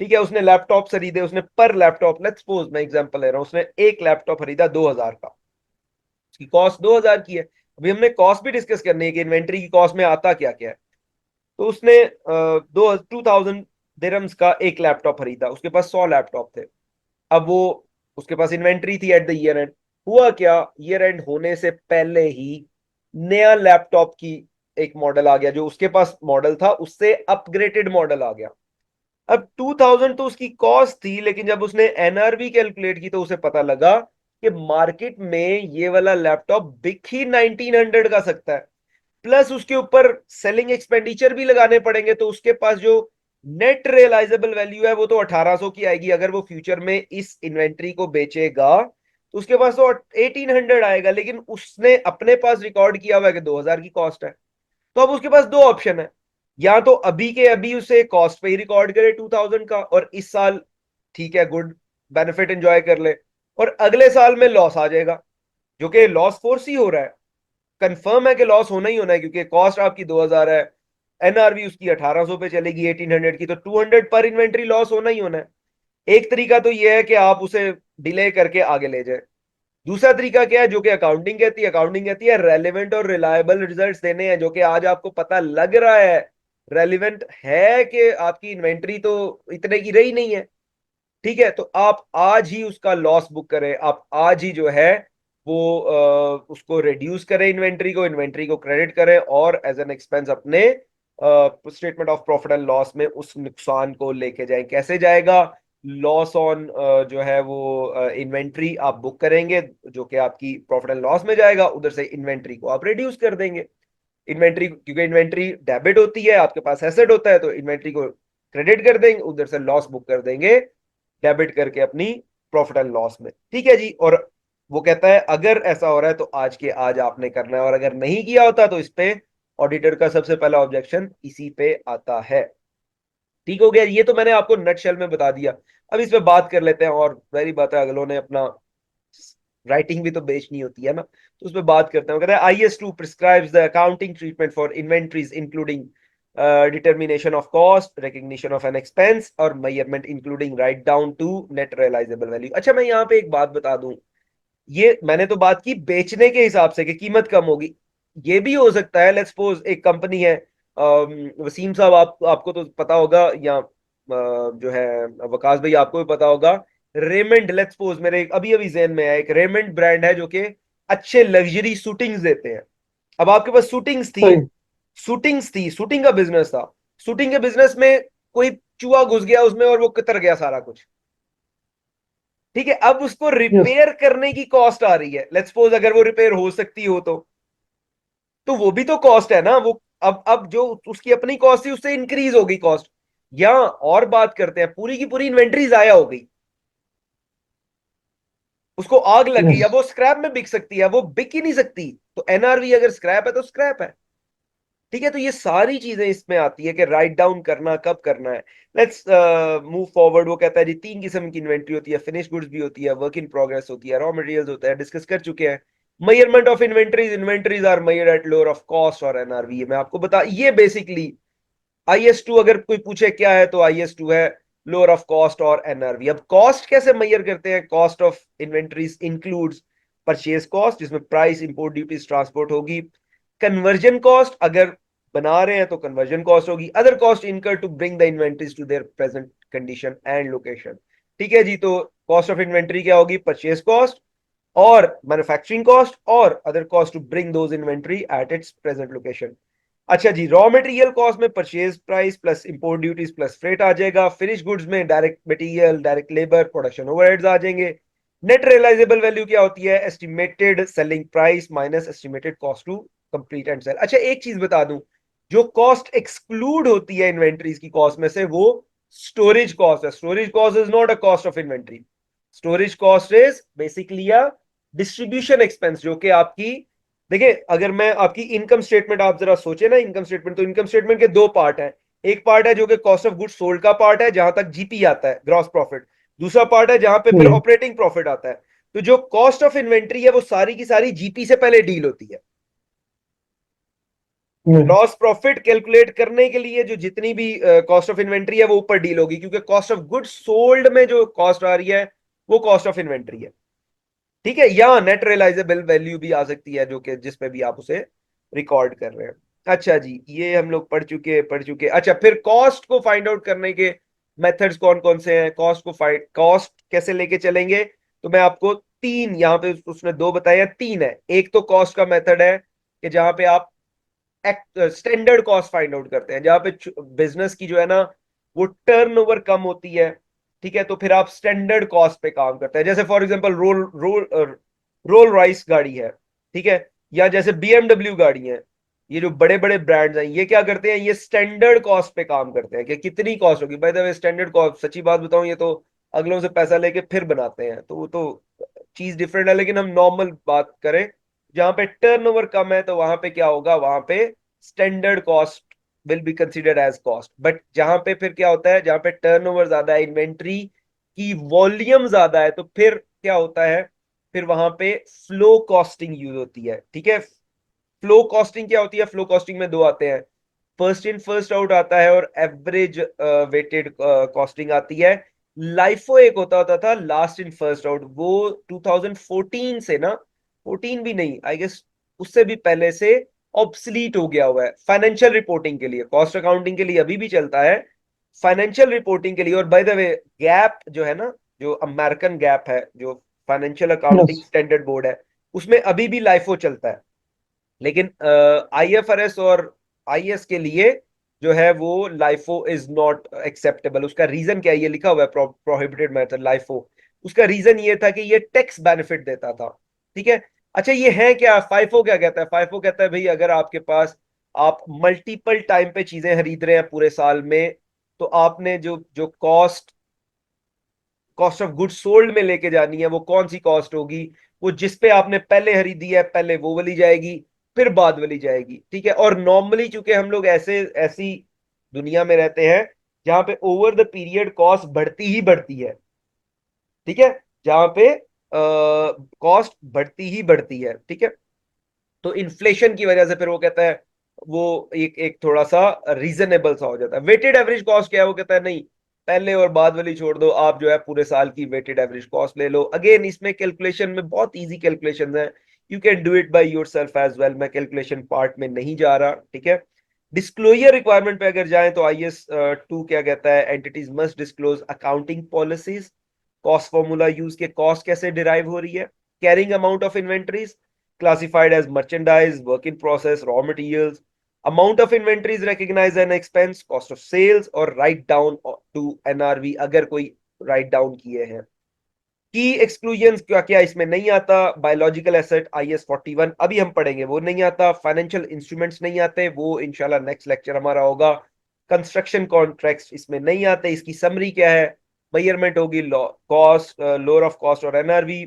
ठीक है, उसने लैपटॉप खरीदे, उसने पर लैपटॉप, लेट्स सपोज मैं एग्जांपल ले रहा हूं, उसने एक लैपटॉप खरीदा 2000 का, उसकी कॉस्ट 2000 की है। अभी हमने कॉस्ट भी डिस्कस करनी है कि इन्वेंट्री की कॉस्ट में आता क्या क्या है। तो उसने 2000 दिरहम्स का एक लैपटॉप खरीदा, उसके पास 100 लैपटॉप थे। अब वो, उसके पास इन्वेंट्री थी एट द ईयर एंड। हुआ क्या, ईयर एंड होने से पहले ही नया लैपटॉप की एक मॉडल आ गया, जो उसके पास मॉडल था उससे अपग्रेडेड मॉडल आ गया। अब 2000 तो उसकी कॉस्ट थी, लेकिन जब उसने NRV कैलकुलेट की तो उसे पता लगा कि मार्केट में ये वाला लैपटॉप बिक ही 1900 का सकता है, प्लस उसके ऊपर सेलिंग एक्सपेंडिचर भी लगाने पड़ेंगे, तो उसके पास जो नेट रियलाइजेबल वैल्यू है वो तो 1800 की आएगी। अगर वो फ्यूचर में इस इन्वेंट्री को बेचेगा तो उसके पास तो 1800 आएगा, लेकिन उसने अपने पास रिकॉर्ड किया हुआ है कि 2000 की कॉस्ट है। तो अब उसके पास दो ऑप्शन है, या तो अभी के अभी उसे कॉस्ट पे ही रिकॉर्ड करे 2000 का, और इस साल ठीक है गुड बेनिफिट एंजॉय कर ले, और अगले साल में लॉस आ जाएगा, जो कि लॉस फोर्स ही हो रहा है, कंफर्म है कि लॉस होना ही होना है, क्योंकि कॉस्ट आपकी 2000 है, NRV उसकी 1800 पे चलेगी 1800 की, तो 200 पर इन्वेंट्री लॉस होना ही होना है। एक तरीका तो यह है कि आप उसे डिले करके आगे ले जाए। दूसरा तरीका क्या है, जो कि अकाउंटिंग कहती है रेलिवेंट और रिलायबल रिजल्ट्स देने हैं, जो कि आज आपको पता लग रहा है रेलिवेंट है कि आपकी इन्वेंट्री तो इतने की रही नहीं है। ठीक है, तो आप आज ही उसका लॉस बुक करें, आप आज ही जो है वो उसको रिड्यूस करें, इन्वेंट्री को क्रेडिट करें, और एज एन एक्सपेंस अपने statement of profit and loss में उस नुकसान को लेके जाएं। कैसे जाएगा? लॉस ऑन जो है वो इन्वेंट्री आप बुक करेंगे, जो कि आपकी प्रॉफिट एंड लॉस में जाएगा, उधर से इन्वेंट्री को आप रिड्यूस कर देंगे। इन्वेंट्री, क्योंकि इन्वेंट्री डेबिट होती है, आपके पास एसेट होता है, तो इन्वेंट्री को क्रेडिट कर देंगे, उधर से लॉस बुक कर देंगे डेबिट करके अपनी प्रॉफिट एंड लॉस में। ठीक है जी। और वो कहता है अगर ऐसा हो रहा है तो आज के आज आपने करना है, और अगर नहीं किया होता तो इस पे ऑडिटर का सबसे पहला ऑब्जेक्शन इसी पे आता है। ठीक हो गया। ये तो मैंने आपको नटशेल में बता दिया। अब इस पे बात कर लेते हैं, और वही बात है, अगलों ने अपना राइटिंग भी तो बेचनी होती है ना, तो उस पर बात करते हैं। कहते हैं IS2 prescribes the accounting treatment for inventories including determination of cost, recognition of an expense और measurement including write down to net realisable value. अच्छा, मैं यहाँ पे एक बात बता दूं, ये मैंने तो बात की बेचने के हिसाब से कि कीमत कम होगी। ये भी हो सकता है, लेट्स सपोज एक कंपनी है, वसीम साहब आपको तो पता होगा, या जो है वकास भाई आपको भी पता होगा, रेमंड, लेट्स सपोज मेरे अभी अभी जेहन में है, एक रेमंड ब्रांड है जो कि अच्छे लग्जरी शूटिंग्स देते हैं। अब आपके पास शूटिंग्स थी, सही। शूटिंग का बिजनेस था, शूटिंग के बिजनेस में कोई चूहा घुस गया उसमें और वो कितर गया सारा कुछ। ठीक है, अब उसको यस। रिपेयर करने की कॉस्ट आ रही है, लेट्स सपोज अगर वो रिपेयर हो सकती हो तो वो भी तो कॉस्ट है ना। वो अब जो उसकी अपनी कॉस्ट थी उससे इंक्रीज हो गई कॉस्ट। या और बात करते हैं, पूरी की पूरी इन्वेंट्री जाया हो गई, उसको आग लग गई, यस। अब वो स्क्रैप में बिक सकती है, वो बिक ही नहीं सकती। तो NRV अगर स्क्रैप है तो स्क्रैप है। ठीक है, तो ये सारी चीजें इसमें आती है कि राइट डाउन करना कब करना है। Let's move forward. वो कहता है जी 3 किस्म की इन्वेंट्री होती है, फिनिश गुड्स भी होती है, वर्क इन प्रोग्रेस होती है, रॉ मटेरियल्स होता है, डिस्कस कर चुके हैं। Measurement of inventories are measured at lower of cost और NRV, मैं आपको बता, ये बेसिकली IS2 अगर कोई पूछे क्या है तो IS2 है लोअर ऑफ कॉस्ट और NRV। अब कॉस्ट कैसे मेजर करते हैं? Cost of inventories includes purchase cost, जिसमें प्राइस, इंपोर्ट ड्यूटीज, ट्रांसपोर्ट होगी। कन्वर्जन कॉस्ट, अगर बना रहे हैं तो कन्वर्जन कॉस्ट होगी। Other cost incur to bring the inventories to their present condition and location. ठीक है जी। तो कॉस्ट ऑफ इन्वेंट्री क्या होगी? परचेज कॉस्ट और मैन्युफैक्चरिंग कॉस्ट और other cost to bring those inventory at its present location. अच्छा जी, रॉ मटेरियल कॉस्ट में purchase price plus import duties plus freight आ जाएगा। फिनिश गुड्स में direct material, direct labour, production overheads आ जाएंगे। नेट रियलाइजेबल वैल्यू क्या होती है? Estimated selling price minus estimated cost to complete and sale. अच्छा, एक चीज बता दूं, जो कॉस्ट एक्सक्लूड होती है इन्वेंट्रीज की कॉस्ट में से, वो स्टोरेज कॉस्ट है। Storage cost is not a cost of inventory. Storage cost is basically a distribution expense, जो कि आपकी, देखिए अगर मैं आपकी इनकम स्टेटमेंट, आप जरा सोचे ना इनकम स्टेटमेंट, तो इनकम स्टेटमेंट के दो पार्ट हैं। एक पार्ट है जो कि कॉस्ट ऑफ गुड्स सोल्ड का पार्ट है, जहां तक GP आता है, ग्रॉस प्रॉफिट। दूसरा पार्ट है जहां पे फिर जी। ऑपरेटिंग प्रॉफिट आता है। तो जो कॉस्ट ऑफ इन्वेंट्री है वो सारी की सारी GP से पहले डील होती है। जी। ग्रॉस प्रॉफिट कैलकुलेट करने के लिए जो जितनी भी कॉस्ट ऑफ इन्वेंट्री है वो ऊपर डील होगी, क्योंकि कॉस्ट ऑफ गुड्स सोल्ड में जो कॉस्ट आ रही है वो कॉस्ट ऑफ इन्वेंट्री है। ठीक है, या नेट रियलाइजेबल वैल्यू भी आ सकती है, जो कि जिसपे भी आप उसे रिकॉर्ड कर रहे हैं। अच्छा जी, ये हम लोग पढ़ चुके। अच्छा, फिर कॉस्ट को फाइंड आउट करने के मेथड्स कौन कौन से हैं? कॉस्ट कैसे लेके चलेंगे? तो मैं आपको तीन, यहाँ पे उसने दो बताया, तीन है। एक तो कॉस्ट का मेथड है कि जहां पे आप स्टैंडर्ड कॉस्ट फाइंड आउट करते हैं, जहां पे बिजनेस की जो है ना वो टर्नओवर कम होती है। ठीक है, तो फिर आप स्टैंडर्ड कॉस्ट पे काम करते हैं। जैसे for example Rolls Rolls Rolls Royce गाड़ी है, ठीक है, या जैसे BMW गाड़ी है, ये जो बड़े बड़े ब्रांड्स हैं, ये क्या करते हैं? ये स्टैंडर्ड कॉस्ट पे काम करते हैं कि कितनी कॉस्ट होगी। By the way, standard cost, सच्ची बात बताऊं, ये तो अगलों से पैसा लेके फिर बनाते हैं, तो वो तो चीज डिफरेंट है। लेकिन हम नॉर्मल बात करें, जहां पे टर्नओवर कम है तो वहां पे क्या होगा? वहां पे standard cost will be considered as cost. But जहां पे फिर क्या होता है? जहां पे टर्नओवर ज्यादा है, इन्वेंट्री की वॉल्यूम ज्यादा है, तो फिर क्या होता है? फिर वहां पे फ्लो कॉस्टिंग यूज होती है। ठीक है, फ्लो कॉस्टिंग क्या होती है? फ्लो कॉस्टिंग में दो आते हैं, फर्स्ट इन फर्स्ट आउट आता है और एवरेज वेटेड कॉस्टिंग आती है। लाइफो एक होता था लास्ट इन फर्स्ट आउट, वो 2014 से ना, 14 भी नहीं आई गेस, उससे भी पहले से ऑब्सलीट हो गया हुआ है फाइनेंशियल रिपोर्टिंग के लिए। कॉस्ट अकाउंटिंग के लिए अभी भी चलता है, फाइनेंशियल रिपोर्टिंग के लिए। और बाय द वे, गैप जो है ना, जो अमेरिकन गैप है, जो financial yes. Accounting standard board है, उसमें अभी भी लाइफो चलता है। लेकिन IFRS और IS के लिए जो है वो लाइफो इज नॉट एक्सेप्टेबल। उसका रीजन क्या है? ये लिखा हुआ है, प्रोहिबिटेड मेथड लाइफो। उसका रीजन ये था कि ये टैक्स बेनिफिट देता था। ठीक है। अच्छा, ये है क्या? फाइफो क्या कहता है? फाइफो कहता है भाई, अगर आपके पास आप मल्टीपल टाइम पे चीजें खरीद रहे हैं पूरे साल में, तो आपने जो जो cost cost of goods sold में लेके जानी है, वो कौन सी कॉस्ट होगी? वो जिस पे आपने पहले खरीदी है, पहले वो वाली जाएगी, फिर बाद वाली जाएगी। ठीक है। और नॉर्मली चूंकि हम लोग ऐसे ऐसी दुनिया में रहते हैं जहां पे ओवर द पीरियड कॉस्ट बढ़ती ही बढ़ती है। ठीक है। जहां पे कॉस्ट बढ़ती ही बढ़ती है। ठीक है। तो इन्फ्लेशन की वजह से फिर वो कहता है, वो एक एक थोड़ा सा रीजनेबल सा हो जाता है। वेटेड एवरेज कॉस्ट क्या है? वो कहता है नहीं, पहले और बाद वाली छोड़ दो, आप जो है पूरे साल की वेटेड एवरेज कॉस्ट ले लो। अगेन इसमें कैलकुलेशन में बहुत इजी कैलकुलेशन है, you can do it by yourself as well. मैं कैलकुलेशन पार्ट में नहीं जा रहा। ठीक है। डिस्क्लोजर रिक्वायरमेंट पे अगर जाएं तो आईएस 2 क्या कहता है? Entities must disclose accounting policies, cost formula use के कॉस्ट कैसे डिराइव हो रही है, carrying amount of inventories classified as merchandise, work in process, raw materials, amount of inventories recognized as an expense, cost of sales, और write down to NRV अगर कोई write down किए हैं। की एक्सक्लूजन क्या क्या इसमें नहीं आता? बायोलॉजिकल एसेट IS 41 अभी हम पढ़ेंगे, वो नहीं आता। फाइनेंशियल इंस्ट्रूमेंट्स नहीं आते, वो इंशाल्लाह नेक्स्ट लेक्चर हमारा होगा। कंस्ट्रक्शन कॉन्ट्रैक्ट्स इसमें नहीं आते। इसकी समरी क्या है? मेजरमेंट होगी कॉस्ट, लोअर ऑफ कॉस्ट और NRV।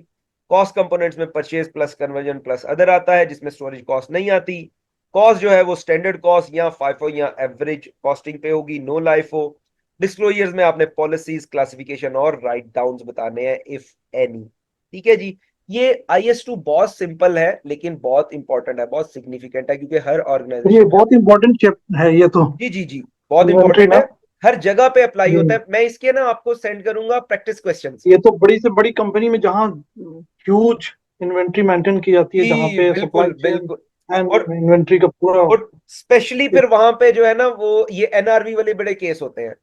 कॉस्ट कंपोनेंट्स में purchase plus conversion plus other आता है, जिसमें स्टोरेज कॉस्ट नहीं आती। कॉस्ट जो है वो स्टैंडर्ड कॉस्ट या फाइफो या एवरेज कॉस्टिंग पे होगी, नो लाइफो। डिस्क्लोजर्स में आपने पॉलिसीज, क्लासिफिकेशन और राइट डाउन्स बताने हैं इफ एनी। ठीक है जी। ये IS2 बहुत सिंपल है लेकिन बहुत इंपॉर्टेंट है, बहुत सिग्निफिकेंट है, क्योंकि हर ये ऑर्गेनाइजेशन में बहुत इंपॉर्टेंट चैप्टर है ये तो। जी जी जी बहुत इन्वेंट्री इंपॉर्टेंट ना। है, हर जगह पे अप्लाई जी। होता है। मैं इसके ना आपको सेंड करूंगा प्रैक्टिस क्वेश्चंस। ये तो बड़ी से बड़ी कंपनी में जहाँ ह्यूज इन्वेंट्री मेंटेन की जाती है, जहाँ जी पे सप्लाई बिल्कुल चेन बिल्कुल। एंड और इन्वेंट्री का पूरा और स्पेशली फिर वहां पे जो है ना, वो ये NRV वाले बड़े केस होते हैं,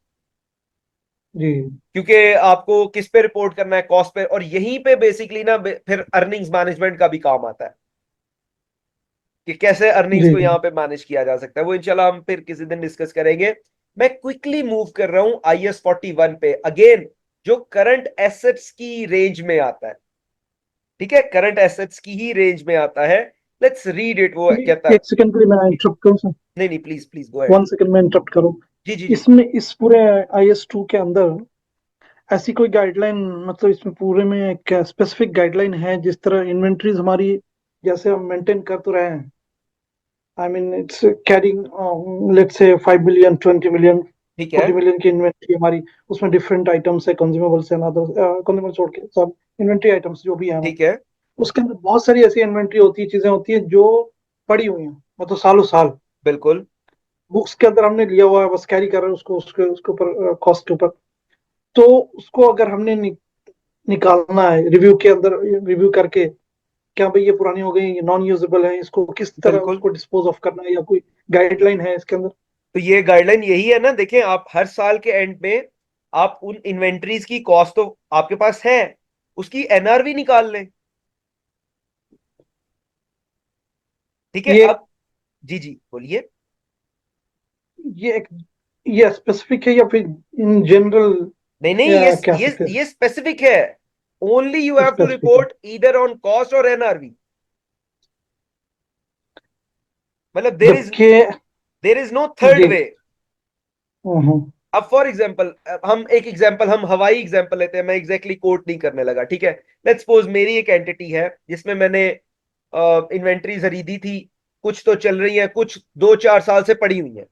जी क्योंकि आपको किस पे रिपोर्ट करना है, कॉस्ट पे। और यहीं पे बेसिकली ना फिर अर्निंग्स मैनेजमेंट का भी काम आता है, कि कैसे अर्निंग्स जी को यहाँ पे मैनेज किया जा सकता है। वो इंशाल्लाह हम फिर किसी दिन डिस्कस करेंगे। मैं क्विकली मूव कर रहा हूं IS 41 पे, अगेन जो करंट एसेट्स की रेंज में आता है। ठीक है। करंट एसेट्स की ही रेंज में आता है। Let's read it. वो कहता है, एक सेकंड के लिए मैं इंटरप्ट करूँ सर? नहीं नहीं, please please go ahead. 1 second में इंटरप्ट करूँ। जी जी जी। इसमें इस पूरे IS2 के अंदर ऐसी कोई गाइडलाइन, मतलब इसमें पूरे में क्या स्पेसिफिक गाइडलाइन है जिस तरह इन्वेंट्रीज हमारी जैसे हम मेंटेन कर तो रहे हैं? I mean it's carrying let's say 5 billion, 20 million, ठीक है। 40 मिलियन की इन्वेंट्री हमारी। उसमें डिफरेंट आइटम्स है, कंज्यूमेबल्स एंड अदर, कंज्यूमेबल छोड़ के सब इन्वेंट्री आइटम्स जो भी है हमारे। ठीक है। उसके अंदर बहुत सारी ऐसी इन्वेंट्री होती है, चीजें होती है जो पड़ी हुई हैं, मतलब सालों साल। बिल्कुल बुक्स के अंदर हमने लिया हुआ है, बस कैरी कर रहे हैं उसको, उसके उसके ऊपर कॉस्ट के ऊपर। तो उसको अगर हमने निकालना है रिव्यू के अंदर, रिव्यू करके क्या भाई ये पुरानी हो गई, ये नॉन यूजेबल है, इसको किस तरह बिल्कुल। उसको डिस्पोज ऑफ करना है, या कोई गाइडलाइन है इसके अंदर? तो ये गाइडलाइन यही है ना, देखें आप हर साल के एंड में आप उन इन्वेंट्रीज की कॉस्ट तो आपके पास है, उसकी NRV निकाल लें। ठीक है। ये अब जी जी बोलिए। ये एक ये स्पेसिफिक है या फिर इन जनरल, नहीं नहीं, या क्या सकते हैं? ये स्पेसिफिक है। Only you have to specific है। रिपोर्ट ईदर ऑन कॉस्ट और NRV। मतलब जबकि देर इज नो थर्ड जी। वे। हम्म। अब फॉर एग्जाम्पल, हम एक एग्जाम्पल, हम हवाई एग्जाम्पल लेते हैं, मैं एग्जैक्टली कोट नहीं करने लगा। ठीक है। लेट्स सपोज मेरी एक एंटिटी है जिसमें मैंने इन्वेंट्री खरीदी थी, कुछ तो चल रही है, कुछ 2-4 साल से पड़ी हुई है।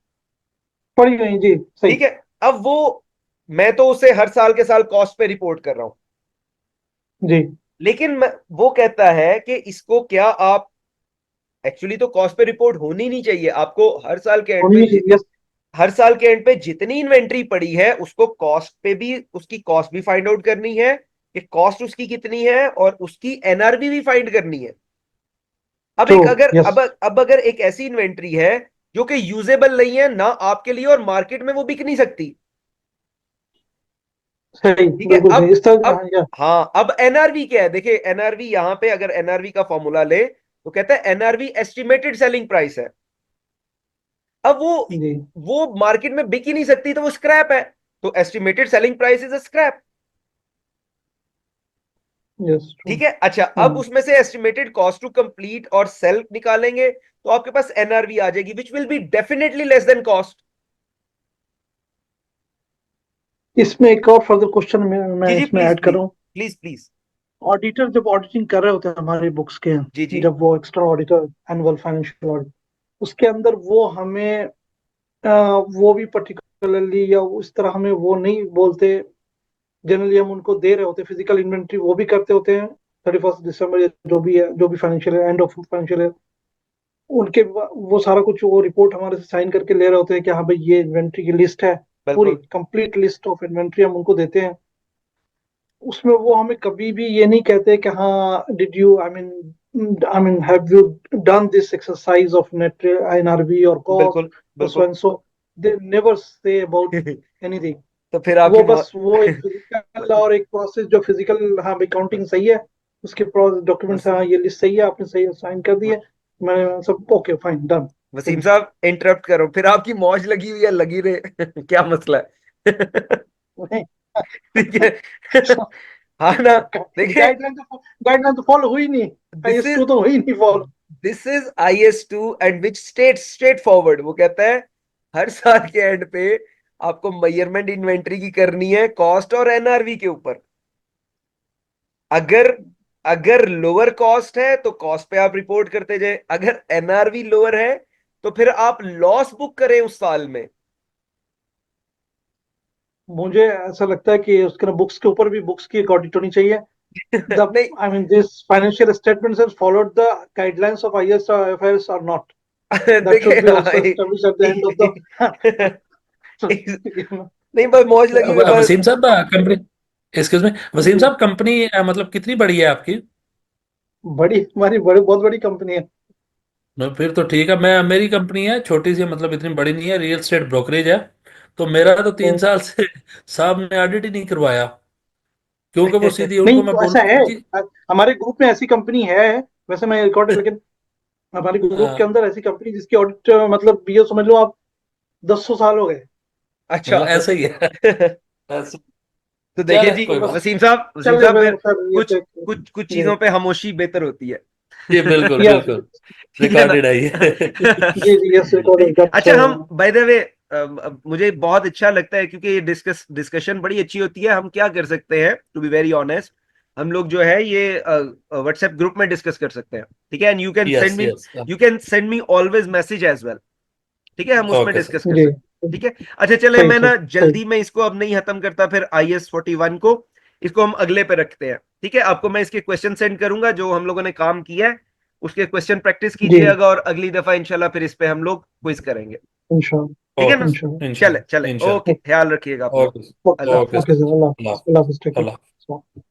पड़ी गई जी, सही। ठीक है। अब वो मैं तो उसे हर साल के साल कॉस्ट पे रिपोर्ट कर रहा हूं, जी। लेकिन वो कहता है कि इसको क्या आप एक्चुअली तो कॉस्ट पे रिपोर्ट होनी नहीं चाहिए, आपको हर साल के एंड होनी पे नहीं चाहिए, यस। हर साल के एंड पे जितनी इन्वेंट्री पड़ी है उसको कॉस्ट पे भी, उसकी कॉस्ट भी फाइंड आउट करनी है कि कॉस्ट उसकी कितनी है, और उसकी NRV भी फाइंड करनी है। अब ट्रू। एक अगर यस। अब अगर एक ऐसी इन्वेंट्री है जो कि यूजेबल नहीं है ना आपके लिए, और मार्केट में वो बिक नहीं सकती। सही, ठीक है। बिल्कुल सही, इस तरह अब या। हाँ, अब NRV क्या है? देखिए NRV यहां पे अगर NRV का फॉर्मूला ले तो कहता है NRV एस्टिमेटेड सेलिंग प्राइस है। अब जी। वो मार्केट में बिक ही नहीं सकती, तो वो स्क्रैप है। तो estimated selling price is a scrap. Yes ठीक है। अच्छा, अब उसमें से एस्टिमेटेड कॉस्ट टू कंप्लीट और सेल निकालेंगे तो आपके पास एनआरवी आ जाएगी, which will be definitely less than cost. इसमें एक और फर्दर क्वेश्चन मैं जी जी, इसमें प्लीज ऐड कर प्लीज रहा हूँ। Please please. ऑडिटर जब ऑडिटिंग कर रहे होते हैं हमारी बुक्स के, जी जी, जब वो external auditor annual financial audit, उसके अंदर वो हमें वो भी पर्टिकुलरली या उस तरह हमें वो नहीं बोलते। जनरली हम उनको दे रहे होते हैं फिजिकल इन्वेंट्री, वो भी करते होते हैं 31 दिसंबर या जो भी है, जो भी financial end of financial year, उनके वो सारा कुछ वो रिपोर्ट हमारे से साइन करके ले रहे होते हैं कि हाँ भाई ये इन्वेंट्री की लिस्ट है, पूरी बिल्कुल कंप्लीट लिस्ट ऑफ इन्वेंट्री हम उनको देते हैं। उसमें वो हमें कभी भी ये नहीं कहते कि हाँ did you I mean have you done this exercise of net NRV और बिल्कुल कॉस्ट और सो बिल्कुल। And so. They never say about anything. तो फिर आपकी वो बस वो एक फिजिकल और एक प्रोसेस जो फिजिकल, हाँ भाई काउंटिंग सही है, उसके डॉक्यूमेंट्स, हाँ ये लिस्ट सही है, आपने सही साइन कर दिए, मैंने सब ओके फाइन डन। वसीम साहब इंटरप्ट करो, फिर आपकी मौज लगी हुई है, लगी रहे क्या मसला है? ठीक है। हाँ ना, देखिए, गाइडलाइन तो फॉलो हुई नहीं, दिस IS2 इज तो हुई नहीं follow. This is IS2 and which straight forward. वो कहता है हर साल के एंड पे आपको मेजरमेंट इन्वेंट्री की करनी है कॉस्ट और एनआरवी के ऊपर। अगर अगर लोअर कॉस्ट है तो कॉस्ट पे आप रिपोर्ट करते जाए, अगर एनआरवी लोअर है तो फिर आप लॉस बुक करें उस साल में। मुझे ऐसा लगता है कि उसके बुक्स के ऊपर भी बुक्स की एक ऑडिट होनी चाहिए। The नहीं, I mean these financial statements have followed the guidelines of IFRS or not. That should देखिए, be हाँ, also established at the end of the नहीं, बस मौज लगी हुई है, बस। वसीम साहब कंपनी, एक्सक्यूज मी, वसीम जी, साहब कंपनी मतलब कितनी बड़ी है आपकी? बड़ी हमारी बड़ी बहुत बड़ी कंपनी है। फिर तो ठीक है। मैं, मेरी कंपनी है छोटी सी है, मतलब इतनी बड़ी नहीं है, रियल एस्टेट ब्रोकरेज है। तो मेरा तो तो 3 साल से साहब ने ऑडिट ही नहीं करवाया, क्योंकि वो सीधी नहीं उनको मैं तो ऐसा बोलूँ है, जी। हमारे ग्रुप में ऐसी कंपनी है, वैसे मैं रिकॉर्ड, लेकिन हमारे ग्रुप के हाँ, अंदर ऐसी कंपनी जिसकी ऑडिट मतलब ये समझ लो आप 10 साल हो गए। अच्छा। ऐसा ही है। ऐसा- तो देखिए चले जी, कोई बस बात। वसीम चले साहब फिर फिर ये कुछ तो कुछ कुछ जी चीजों पे खामोशी बेहतर होती है। जी बिल्कुल यस बिल्कुल, ठीक है ना? रिकॉर्डेड है ये। जी जी यस रिकॉर्डेड, अच्छा, हम बाय द वे, मुझे बहुत अच्छा लगता है क्योंकि ये डिस्कशन बड़ी अच्छी होती है। हम क्या कर सकते हैं, टू बी वेरी ऑनेस्ट, हम लोग जो है ये व्हाट्सएप ग्रुप में डिस्कस कर सकते हैं। ठीक है, and yes yes. You can send me always message as well. ठीक है, हम उसमें ओके सर। डिस्कस कर जी सकते हैं। ठीक है। अच्छा, चले, सही मैं सही ना सही। जल्दी में इसको अब नहीं खत्म करता, फिर IS41 को, इसको हम अगले पे रखते हैं। ठीक है, आपको मैं इसके क्वेश्चन सेंड करूंगा जो हम लोगों ने काम किया है, उसके क्वेश्चन प्रैक्टिस जी कीजिएगा, और अगली दफा इंशाल्लाह फिर इस पे हम लोग क्विज करेंगे। ठीक है इंशाल्लाह ना? ओके, इंशाल्लाह। चले इंशाल्लाह चले, ओके, इंशाल्लाह। ख्याल रखिएगा अपना। ओके, ओके अल्लाह ओके हाफिज। Okay sir. सर, अल्लाह अल्लाह हाफिज, अल्लाह हाफिज, टेक अल्लाह। केयर।